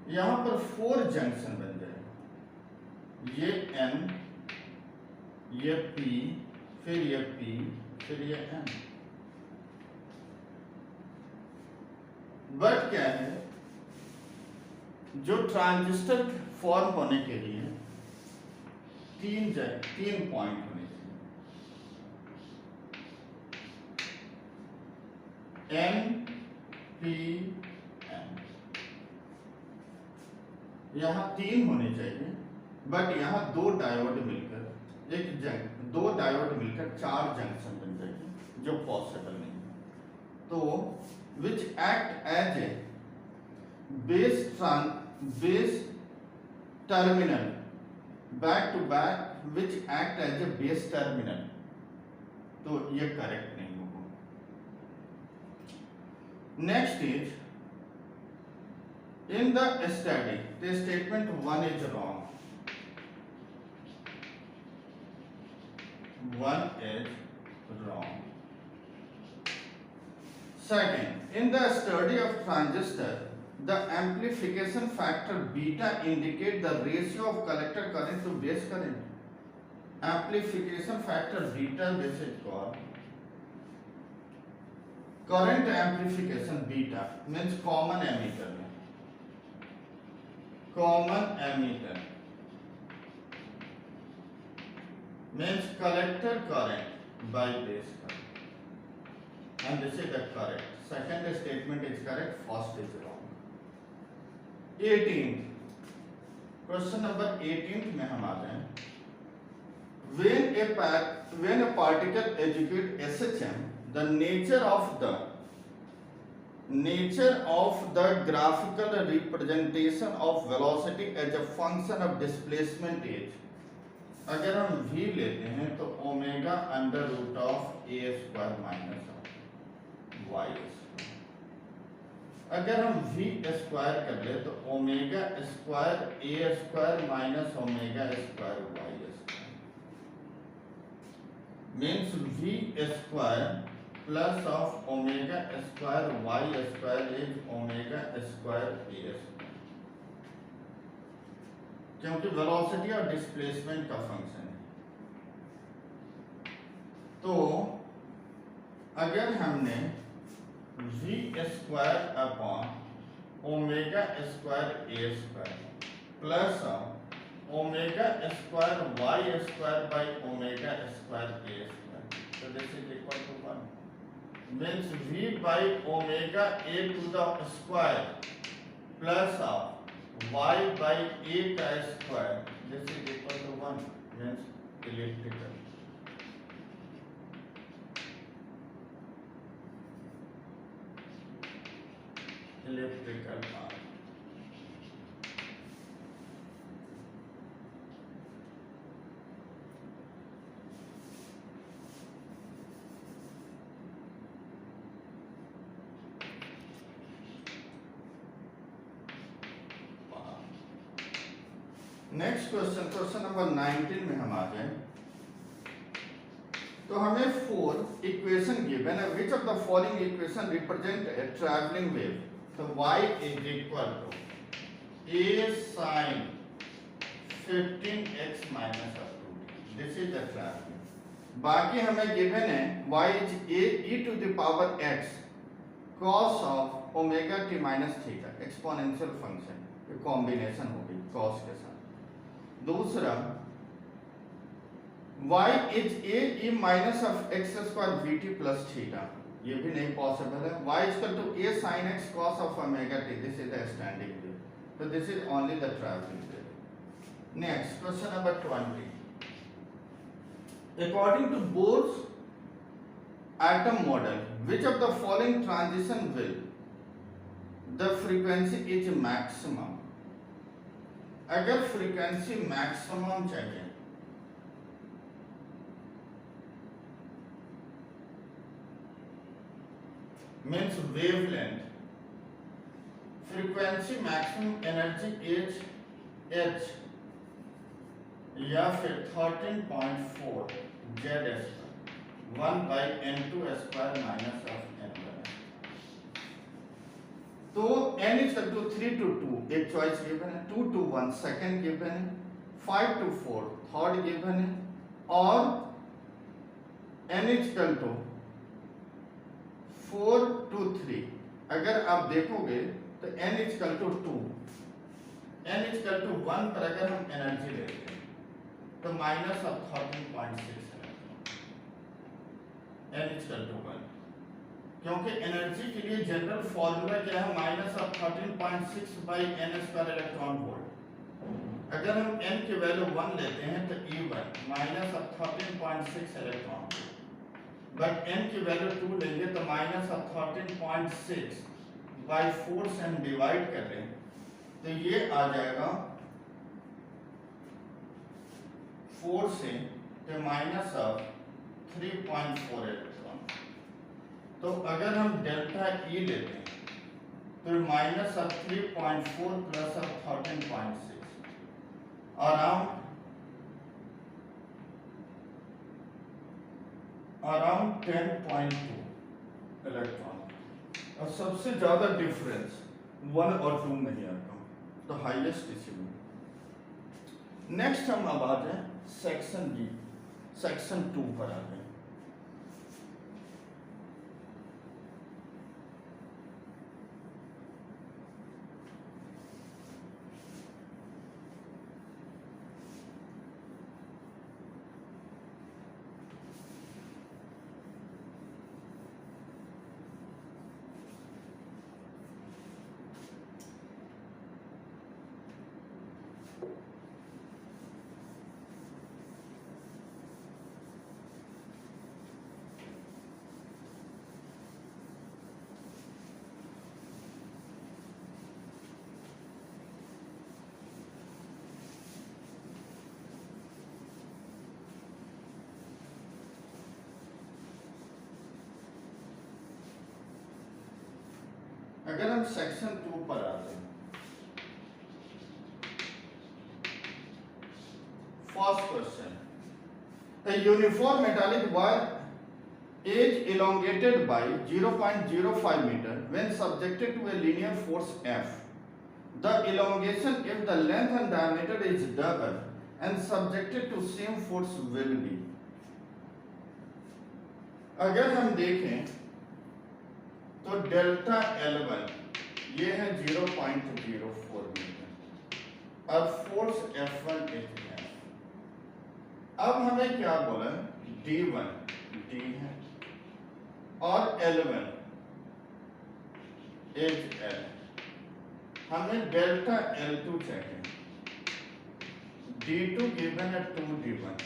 Speaker 1: यहां पर 4 जंक्शन बन जाए, ये N, ये P, फिर ये P, फिर ये N। बट क्या है, जो ट्रांजिस्टर फॉर्म होने के लिए 3 पॉइंट होने चाहिए, N, P, N। यहां 3 होने चाहिए, बट यहां 2 डायोड मिलकर 4 जंक्शन बन जाएंगे, जो पॉसिबल नहीं है। तो which act as a base terminal back to back, which act as a base terminal, तो ये करेक्ट नहीं होगा। Next is in the study the statement 1 is wrong, 1 is wrong। Second, in the study of transistor, the amplification factor beta indicate the ratio of collector current to base current. Amplification factor beta, this is called current amplification beta, means common emitter means collector current by base current, and this is the correct. Second statement is correct, first is wrong। 18 question number 18 में हम आते हैं, when a particle execute SHM, the nature of the graphical representation of velocity as a function of displacement is, अगर हम v लेते हैं तो omega under root of a square minus y square. अगर हम v स्क्वायर कर ले तो omega square a square minus omega square y square, means v square plus of omega square y square is omega square a square, क्योंकि velocity और displacement का function है। तो अगर हमने v square upon omega square a square plus omega square y square by omega square a square, तो this is equal to 1, means v by omega a to the square plus y by a का square, this is equal to 1, means electrical. Power. Next question number 19 में हम आ जाए, तो हमें 4 equation given है, which of the following equation represent a travelling wave. तो y is equal to a sin 15x minus 2t, this is the traveling। बाकी हमें गिवन है y is e to the power x cos of omega t minus theta, exponential function, ये combination हो गई cos के साथ। दूसरा y is a e minus of x square vt plus theta, ये भी नहीं पॉसिबल है। y equal to a sin x cos of omega t, this is the standing wave, so this is only the traveling wave. Next question number 20. According to Bohr's atom model, which of the following transition will the frequency is maximum? अगर frequency maximum चाहिए means wavelength, frequency maximum energy is h या फिर 13.4 z square 1 by n2 square minus of n1। तो n equal to 3 to 2 एक choice given है, 2 to 1 second given है, 5 to 4 third given है, और n इक्वल टू 4 to 3। अगर आप देखोगे तो n equal to 2, n equal to 1 पर अगर हम एनर्जी लेते हैं तो minus of 13.6 n equal to 1, क्योंकि एनर्जी के लिए जनरल फॉर्मूला क्या है, minus of 13.6 by n square electron volt. अगर हम n की वैल्यू 1 लेते हैं तो E1 minus of 13.6 electron volt, but n की वैल्यू 2 लेंगे तो माइनस ऑफ 13.6 बाई 4 से हम डिवाइड कर रहे हैं तो ये आ जाएगा 4 से तो माइनस ऑफ 3.4 इलेक्ट्रॉन। तो अगर हम डेल्टा E लेते हैं तो minus of 3.4 plus of 13.6 around 10.2 electron, और सबसे ज्यादा डिफरेंस 1 और 2 में ही आता, तो हाईएस्ट इसी में। नेक्स्ट हम अब आ जाए सेक्शन बी, सेक्शन 2 पर आ गए। अगर हम सेक्शन 2 पर आते हैं, first question, a uniform metallic wire is elongated by 0.05 meter when subjected to a linear force F. The elongation if the length and diameter is double and subjected to same force will be. अगर हम देखें तो delta L1 ये है 0.04 metre और force F1 is है। अब हमें क्या बोला, D1 D है और L1 इज L। हमें डेल्टा L2 चाहिए, D2 गिवन है 2D1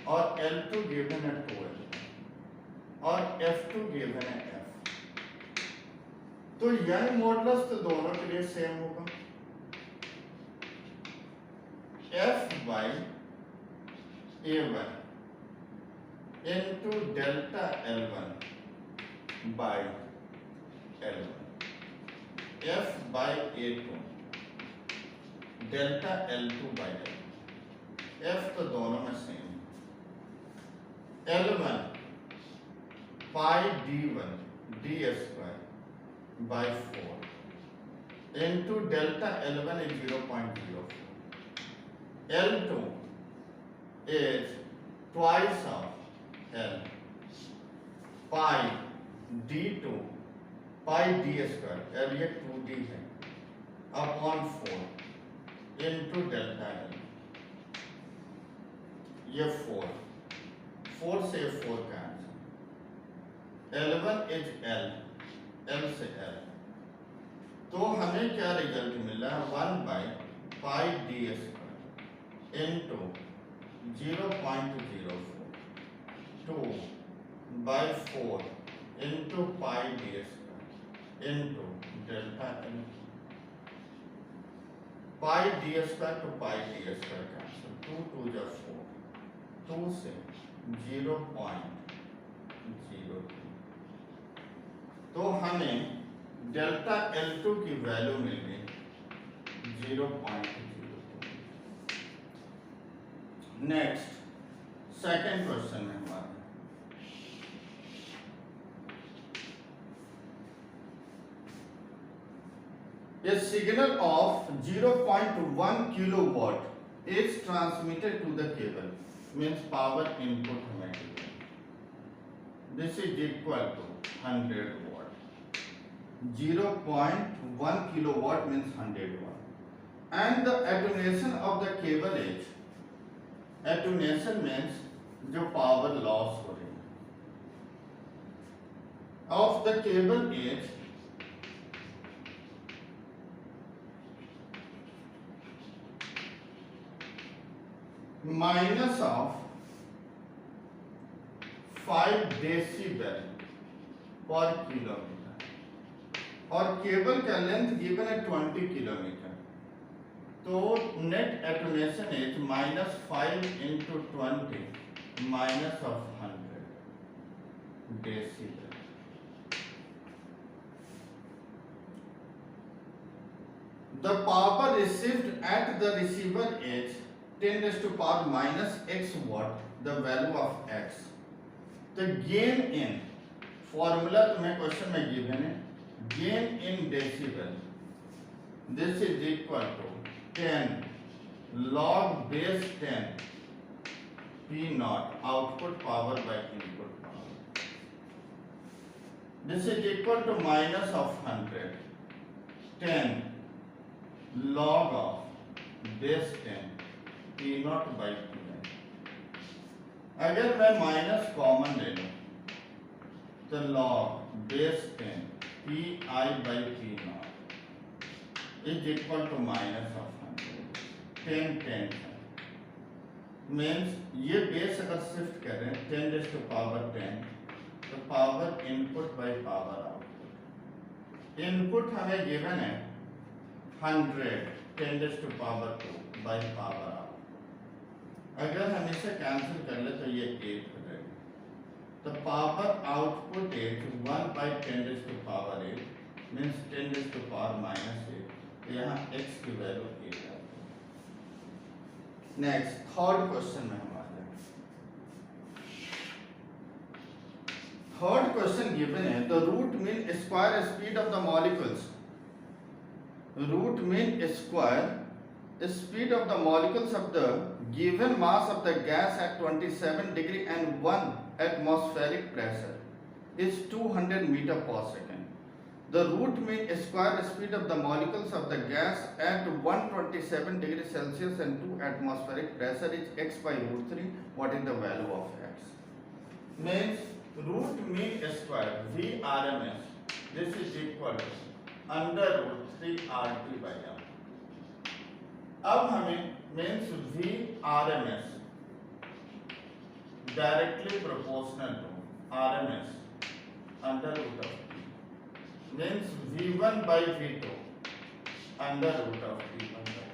Speaker 1: और L2 गिवन है 2L और F2 गिवन है F। तो यंग मॉडुलस तो दोनों के लिए सेम होगा, F by A1 into delta L1 by L1, F by A2 delta L2 by L1, F तो दोनों में same, L1 pi D1 D square by 4 into delta L1 is 0.04, L2 is twice of L pi d2 pi d square L ये 2d है upon 4 into delta L ये 4 से 4 cancel L1 is L से L तो हमें क्या result मिला 1 by pi D square into 0.04 2 by 4 into pi D square into delta L pi D square to pi D square cancel 2 2 जा 4 2 से 0.02 तो हमें डेल्टा L2 की वैल्यू मिल गई 0.02। नेक्स्ट सेकंड क्वेश्चन में हमारा A signal of 0.1 kilowatt is transmitted to the cable means power input हमें दिया this is equal to 100 watt 0.1 kilowatt means 100 watt and the attenuation of the cable is attenuation means जो power loss हो रही है of the cable is minus of 5 decibel per kilometre और cable का length given है 20 kilometre तो net attenuation is -5 into 20 minus of 100 decibel the power received at the receiver is 10 raised to power minus x watt the value of x the gain in formula तुम्हें question में given है gain in decibel this is equal to 10 log base 10 p naught output power by input power this is equal to minus of 100 10 log of base 10 P not by P अगर मैं minus common ले लूं तो log base 10 P I by P not is equal to minus of 100 10 means ये base अगर shift करें 10 raise to power 10 तो power input by power output input हमें गिवन है 100 10 raise to power 2 by power output अगर हम इसे cancel कर ले तो ये 8 हो जाएगा तो power output is 1 by 10 raise to power 8 means 10 raise to power -8 तो यहाँ x की वैल्यू 8 है। नेक्स्ट थर्ड क्वेश्चन में हम आ जाए थर्ड क्वेश्चन गिवन है the root mean square speed of the molecules root mean square speed of the molecules of the given mass of the gas at 27 degree and 1 atmospheric pressure is 200 meter per second. The root mean square speed of the molecules of the gas at 127 degree Celsius and 2 atmospheric pressure is x by root 3. What is the value of x? Means root mean square VRMS. This is equal to under root 3 RT by M. अब हमें means V R M S directly proportional to R M S under root of means V one by V two under root of V one by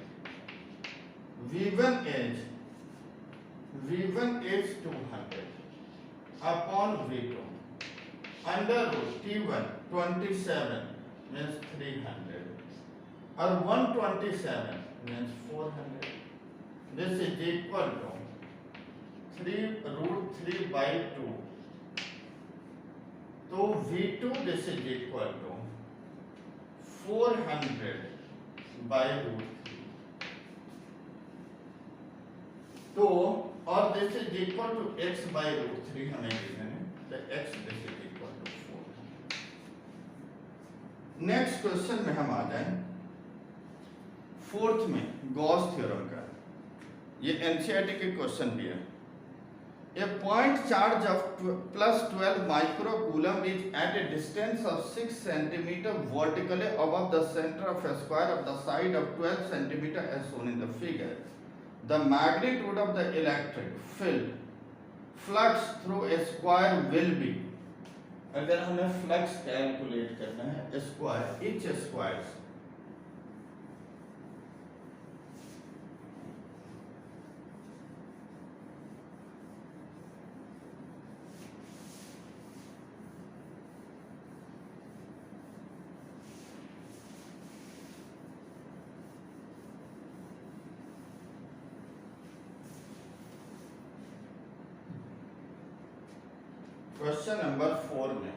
Speaker 1: V one is 200 upon V two under root T one 27 means 300 और 127 means 400. This is equal to 3 root 3 by 2. So V2 this is equal to 400 by root 3. तो और this is equal to x by root 3 हमें given है, तो x this is equal to 4। Next question में हम आ जाएं fourth में Gauss theorem का। ये एनसीईआरटी के क्वेश्चन भी है। A point charge of plus 12 microcoulomb is at a distance of 6 cm vertically above the center of a square of the side of 12 cm as shown in the figure. The magnitude of the electric field flux through a square will be, अगर हमें flux calculate करना है square each square, question number 4 में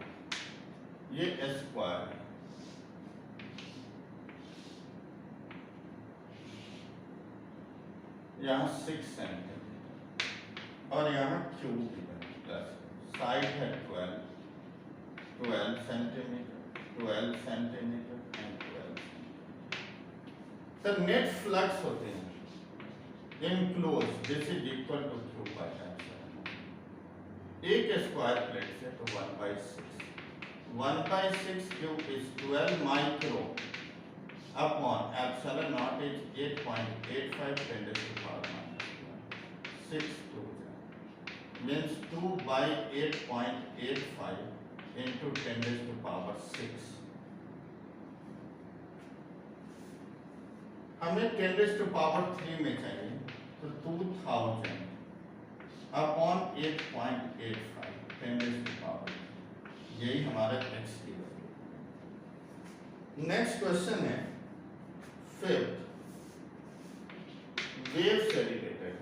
Speaker 1: ये square है, यहाँ 6 centimetre और यहाँ क्यूब प्लस साइड है 12 सेंटीमीटर 12 सेंटीमीटर एंड 12 सेंटीमीटर। तो नेट फ्लक्स होते हैं enclose this is equal to Q by एक स्क्वायर प्लेट से तो 1/6 cube is 12 micro upon epsilon not is 8.85 10 to the power -1 6 2 means 2 by 8.85 into 10 to the power 6। हमें 10 to the power 3 में चाहिए तो 2000 अपॉन 8.85 10 to the power, यही हमारा x की वैल्यू। नेक्स्ट क्वेश्चन है फिफ्थ, वेव से रिलेटेड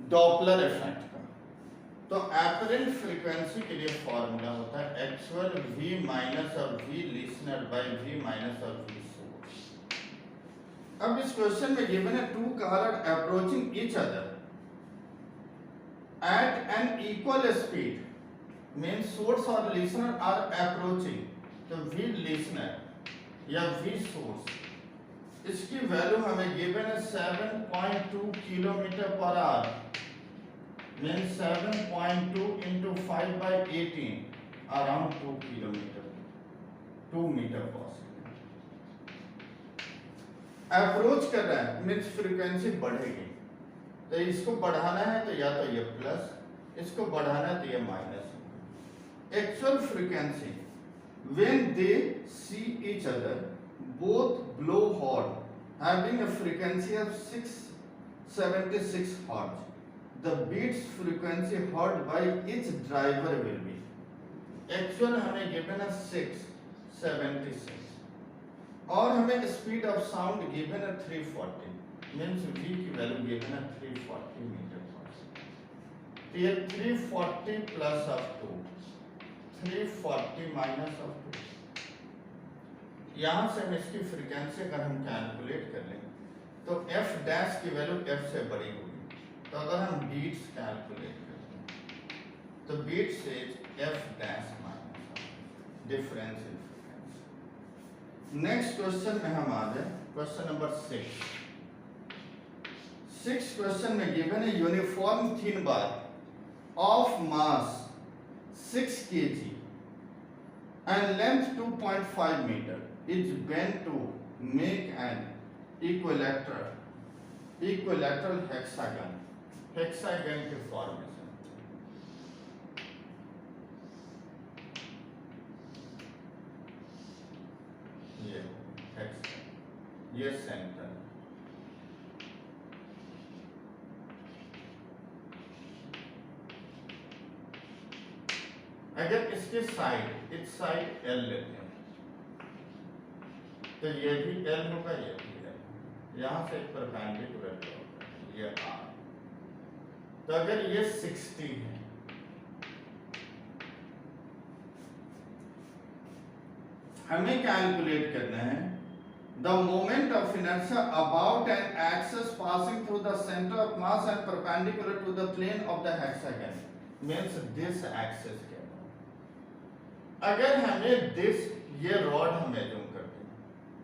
Speaker 1: डॉपलर इफेक्ट का। तो एपरेंट फ्रीक्वेंसी के लिए फॉर्मूला होता है actual v minus of v listener by v minus of v source. अब इस क्वेश्चन में गिवन है two car are approaching each other at an equal speed means source or listener are approaching, तो v listener या v source, इसकी value हमें given है 7.2 kilometre पर hour means 7.2 into 5 by 18 around 2 kilometre 2 metre पर second. Approach कर रहा है मीन्स फ्रीक्वेंसी बढ़ेगी, तो इसको बढ़ाना है तो या तो ये प्लस, इसको बढ़ाना है तो ये minus. Actual frequency when they see each other both blow horn having a frequency of 676 hertz, the beats frequency heard by each driver will be, actual हमें गिवन है 676 और हमें स्पीड ऑफ साउंड गिवन है 340 means v की value given है 340 metre पर second. तो ये 340 प्लस ऑफ 2 340 माइनस ऑफ 2, यहाँ से हम इसकी फ्रीक्वेंसी अगर हम कैलकुलेट कर लें तो f डैश की वैल्यू f से बड़ी होगी। तो अगर हम बीट्स कैलकुलेट करते हैं तो बीट्स से f dash minus difference in frequency. Next question में हम आ जाए क्वेश्चन नंबर 6। क्वेश्चन में गिवन है uniform thin bar of mass 6 kg and length 2.5 meter is bent to make an equilateral hexagon के फॉर्मेशन। ये hexagon, ये सेंटर, अगर इसके साइड इस साइड L लेते हैं तो ये भी L होगा, ये भी L, यहाँ से एक परपेंडिकुलर होगा ये R। तो अगर ये 60 है हमें कैलकुलेट करना है the moment of inertia about an axis passing through the center of mass and perpendicular to the plane of the hexagon means this axis के अगर हमें this ये रॉड हमें जूम करते हैं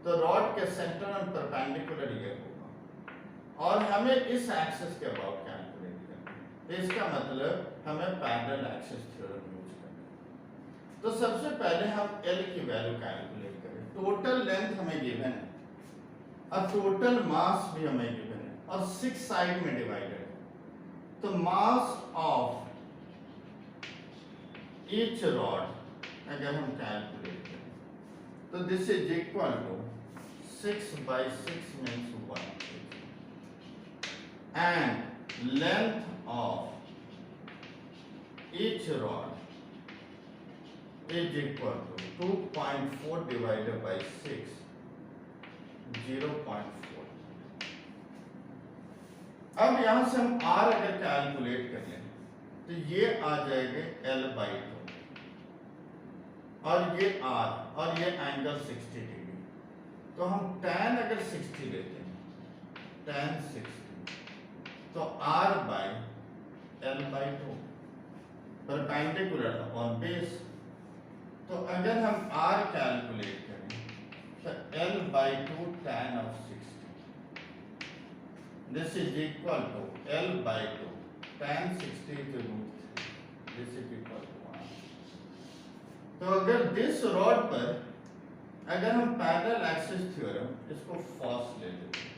Speaker 1: तो रॉड के सेंटर और परपेंडिकुलर ये होगा और हमें इस एक्सिस के अबाउट कैलकुलेट करना है। तो इसका मतलब हमें पैरेलल एक्सिस थ्योरम यूज करना है। तो सबसे पहले हम L की वैल्यू कैलकुलेट करें। टोटल लेंथ हमें गिवन है और टोटल मास भी हमें गिवन है और 6 साइड में डिवाइडेड है। तो मास ऑफ ईच रॉड अगर हम कैलकुलेट करें तो this is equal to 6/6 means 1 and length of each rod is equal to 2.4 divided by 6 0.4। अब यहां से हम R अगर कैलकुलेट कर लें तो ये आ जाएगा L/2 और ये R और ये एंगल 60 डिग्री। तो हम tan अगर 60 लेते हैं tan 60 तो R/L/2 परपेंडिकुलर अपॉन बेस। तो अगर हम R कैलकुलेट करें तो L/2 tan of 60 this is equal to L/2 tan 60 to root 3 this is equal to 1। तो अगर दिस रॉड पर अगर हम पैरेलल एक्सिस थ्योरम इसको फर्स्ट ले लेते हैं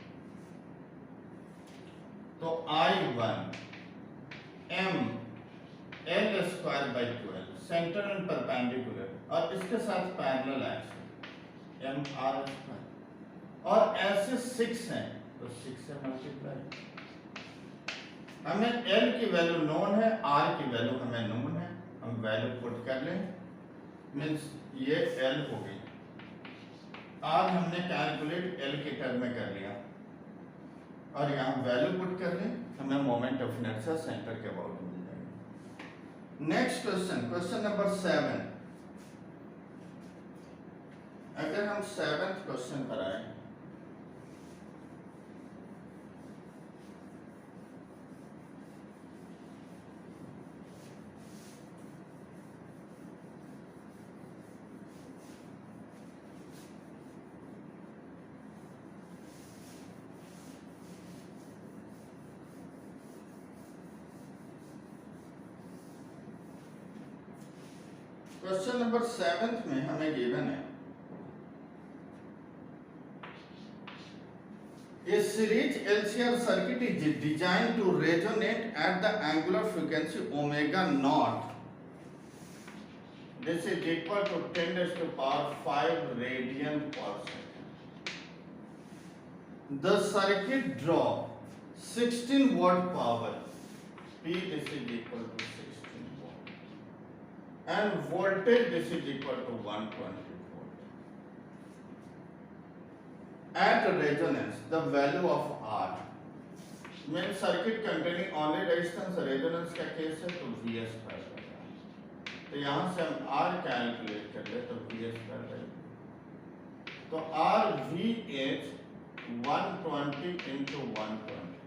Speaker 1: तो I1 m L²/12 centre and perpendicular और इसके साथ पैरेलल एक्सिस mr² और ऐसे 6 हैं तो 6 से मल्टीप्लाई। हमें L की वैल्यू नोन है, R की वैल्यू हमें नोन है, हम वैल्यू पुट कर लें मीन्स ये L हो गई। R हमने कैलकुलेट L के टर्म में कर लिया और यहाँ वैल्यू पुट कर लें हमें मोमेंट ऑफ इनर्शिया सेंटर के अबाउट मिल जाएगा। Next question, question number 7। अगर हम 7th क्वेश्चन पर आए क्वेश्चन नंबर 7th में हमें गिवन है a series LCR circuit is designed to resonate at the angular frequency omega naught. This is equal to 10⁵ radian per second. The circuit draw 16 watt power. P this is equal to 16 watt. And voltage this is equal to 120 volt. At resonance, the value of R means circuit containing only resistance resonance का case है तो Vs पर तो यहाँ से हम R calculate कर ले तो Vs पर तो R V is 120 into 120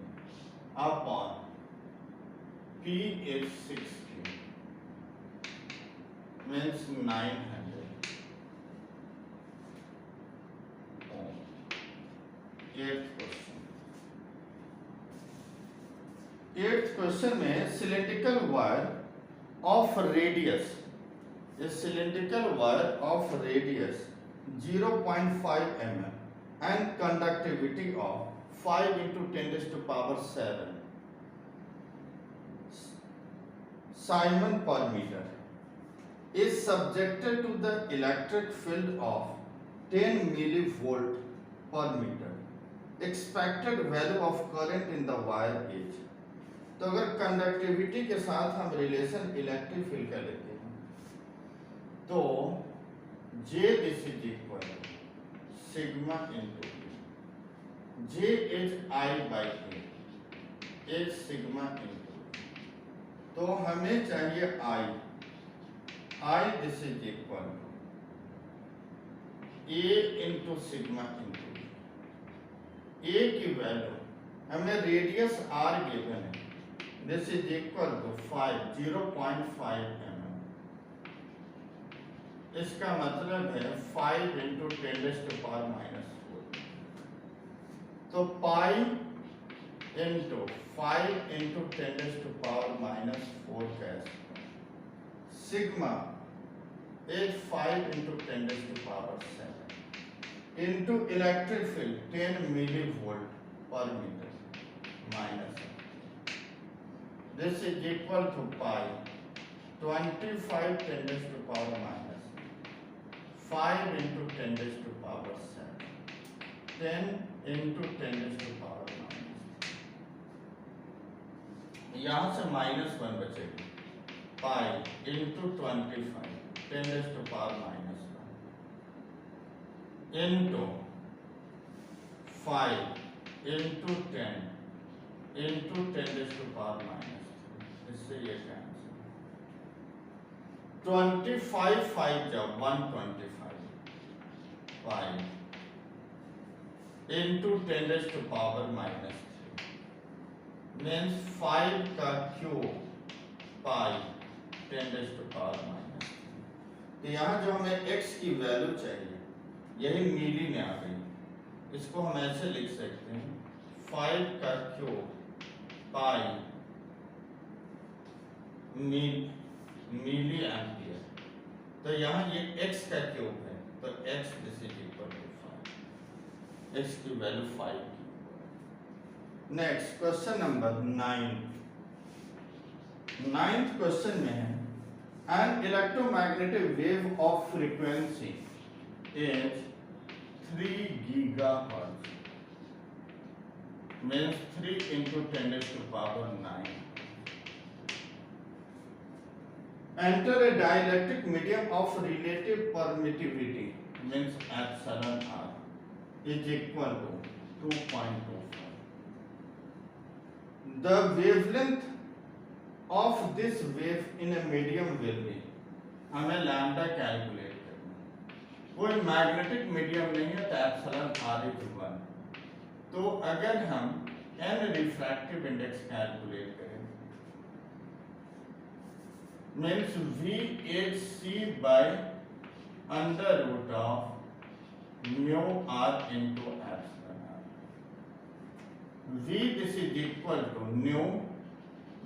Speaker 1: upon P is 60 means 900 ohm। 8th question में cylindrical wire of radius 0.5 mm and conductivity of 5 into 10⁻⁷ Simon per meter is subjected to the electric field of 10 millivolt per meter. Expected value of current in the wire is। तो अगर conductivity के साथ हम relation electric field का लेते हैं तो J this is equal sigma into J is I/A is sigma into तो हमें चाहिए I this is equal A into sigma into A की वैल्यू, हमें रेडियस आर गिवन है, this is equal to 0.5 mm। इसका मतलब है 5 इंटू 10⁻⁻⁴। तो पाई इंटू 5 इंटू 10⁻⁻⁴ कैसे sigma is 5 into 10⁻⁷ into electric field 10 millivolt per meter minus, this is equal to pi 25 10⁻⁻5 into 10⁻⁷ 10 into 10⁻⁻, यहाँ से -1 बचेगी, pi into 25 10⁻⁻1 into 5 into 10 into 10⁻⁻, इससे ये कैंसिल, 25 5 जब 125 5 इंटू 10⁻⁻3 मीन्स 5 का क्यूब पाई 10⁻⁻। तो यहाँ जो हमें x की वैल्यू चाहिए यही मिली में आ गई, इसको हम ऐसे लिख सकते हैं 5 का क्यूब पाई मिली एम्पियर। तो यहाँ ये x का क्यूब है, तो x this is equal to 5, x की वैल्यू 5 की। Next question number 9। 9th question में है an electromagnetic wave of frequency is 3 gigahertz, means 3 into 10⁻⁹, enter a dielectric medium of relative permittivity means epsilon r is equal to 2.25. The wavelength of this wave in a medium will be, हमें lambda calculate करना, कोई magnetic medium नहीं है तो epsilon r is 1। तो अगर हम n refractive index calculate करें means v is c by under root of mu r into epsilon r, v this is equal to nu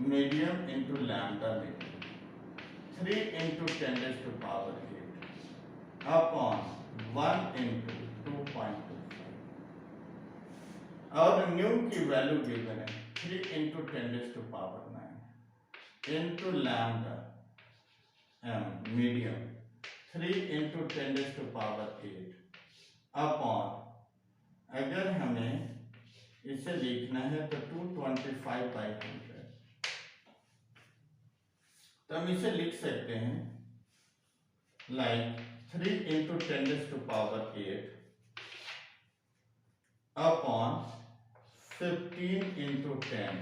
Speaker 1: medium into lambda medium 3 into 10⁸ upon 1 into 2.25, और new की value given है 3 into 10⁹ into lambda m medium 3 into 10⁸ upon, अगर हमें इसे लिखना है तो 225/100, तो हम इसे लिख सकते हैं like 3 into 10⁸ upon 15 into 10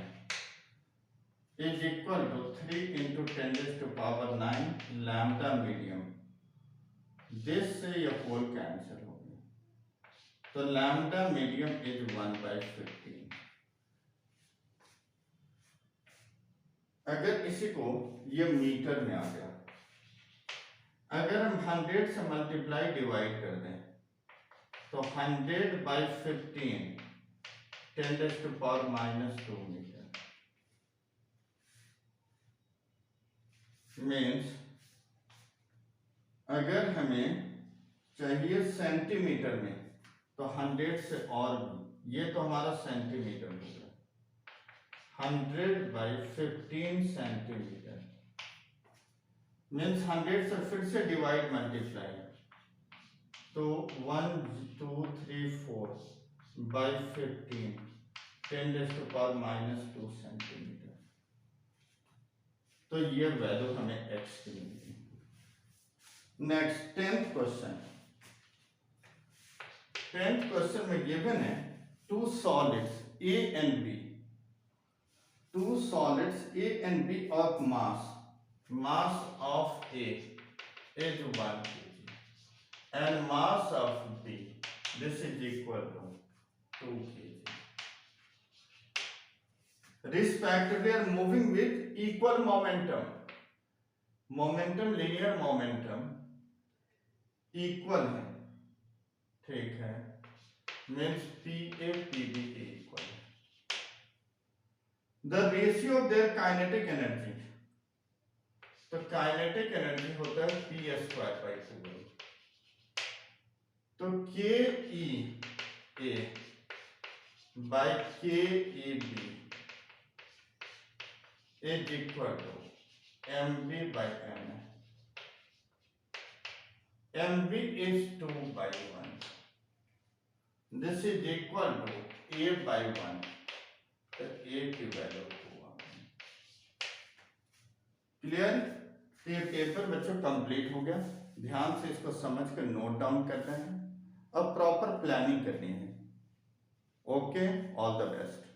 Speaker 1: is equal to 3 into 10⁹ lambda medium, this से ये होल कैंसिल हो गया, तो लैम्डा मीडियम इज 1/15। अगर इसी को ये मीटर में आ गया, अगर हम 100 से मल्टीप्लाई डिवाइड कर दें तो 100/15 10⁻⁻2 मीटर मीन्स, अगर हमें चाहिए सेंटीमीटर में तो 100 से, और ये तो हमारा सेंटीमीटर हो गया, 100/15 सेंटीमीटर मीन्स 100 से फिर से डिवाइड मल्टीप्लाई, तो 1 2 3 4/15 10⁻⁻2 सेंटीमीटर। तो ये वैल्यू हमें x की मिलती है। Next 10th question. 10th question में गिवन है 2 solids A and B, 2 solids A and B of mass of A is 1 kg and mass of B, this is equal to 2 kg. Respectively are moving with equal momentum. Momentum linear momentum equal है, ठीक है, means P A P B के equal है. The ratio of their kinetic energy, तो kinetic energy होता है P square by 2. तो के ई A by K E B is equal to M B by M. mb is 2 by 1. This is equal to a by 1. तो a की value 2. Clear? तो ये paper बच्चों कंप्लीट हो गया. ध्यान से इसको समझ कर नोट डाउन करना है. अब प्रॉपर प्लानिंग करनी है. Okay, all the best.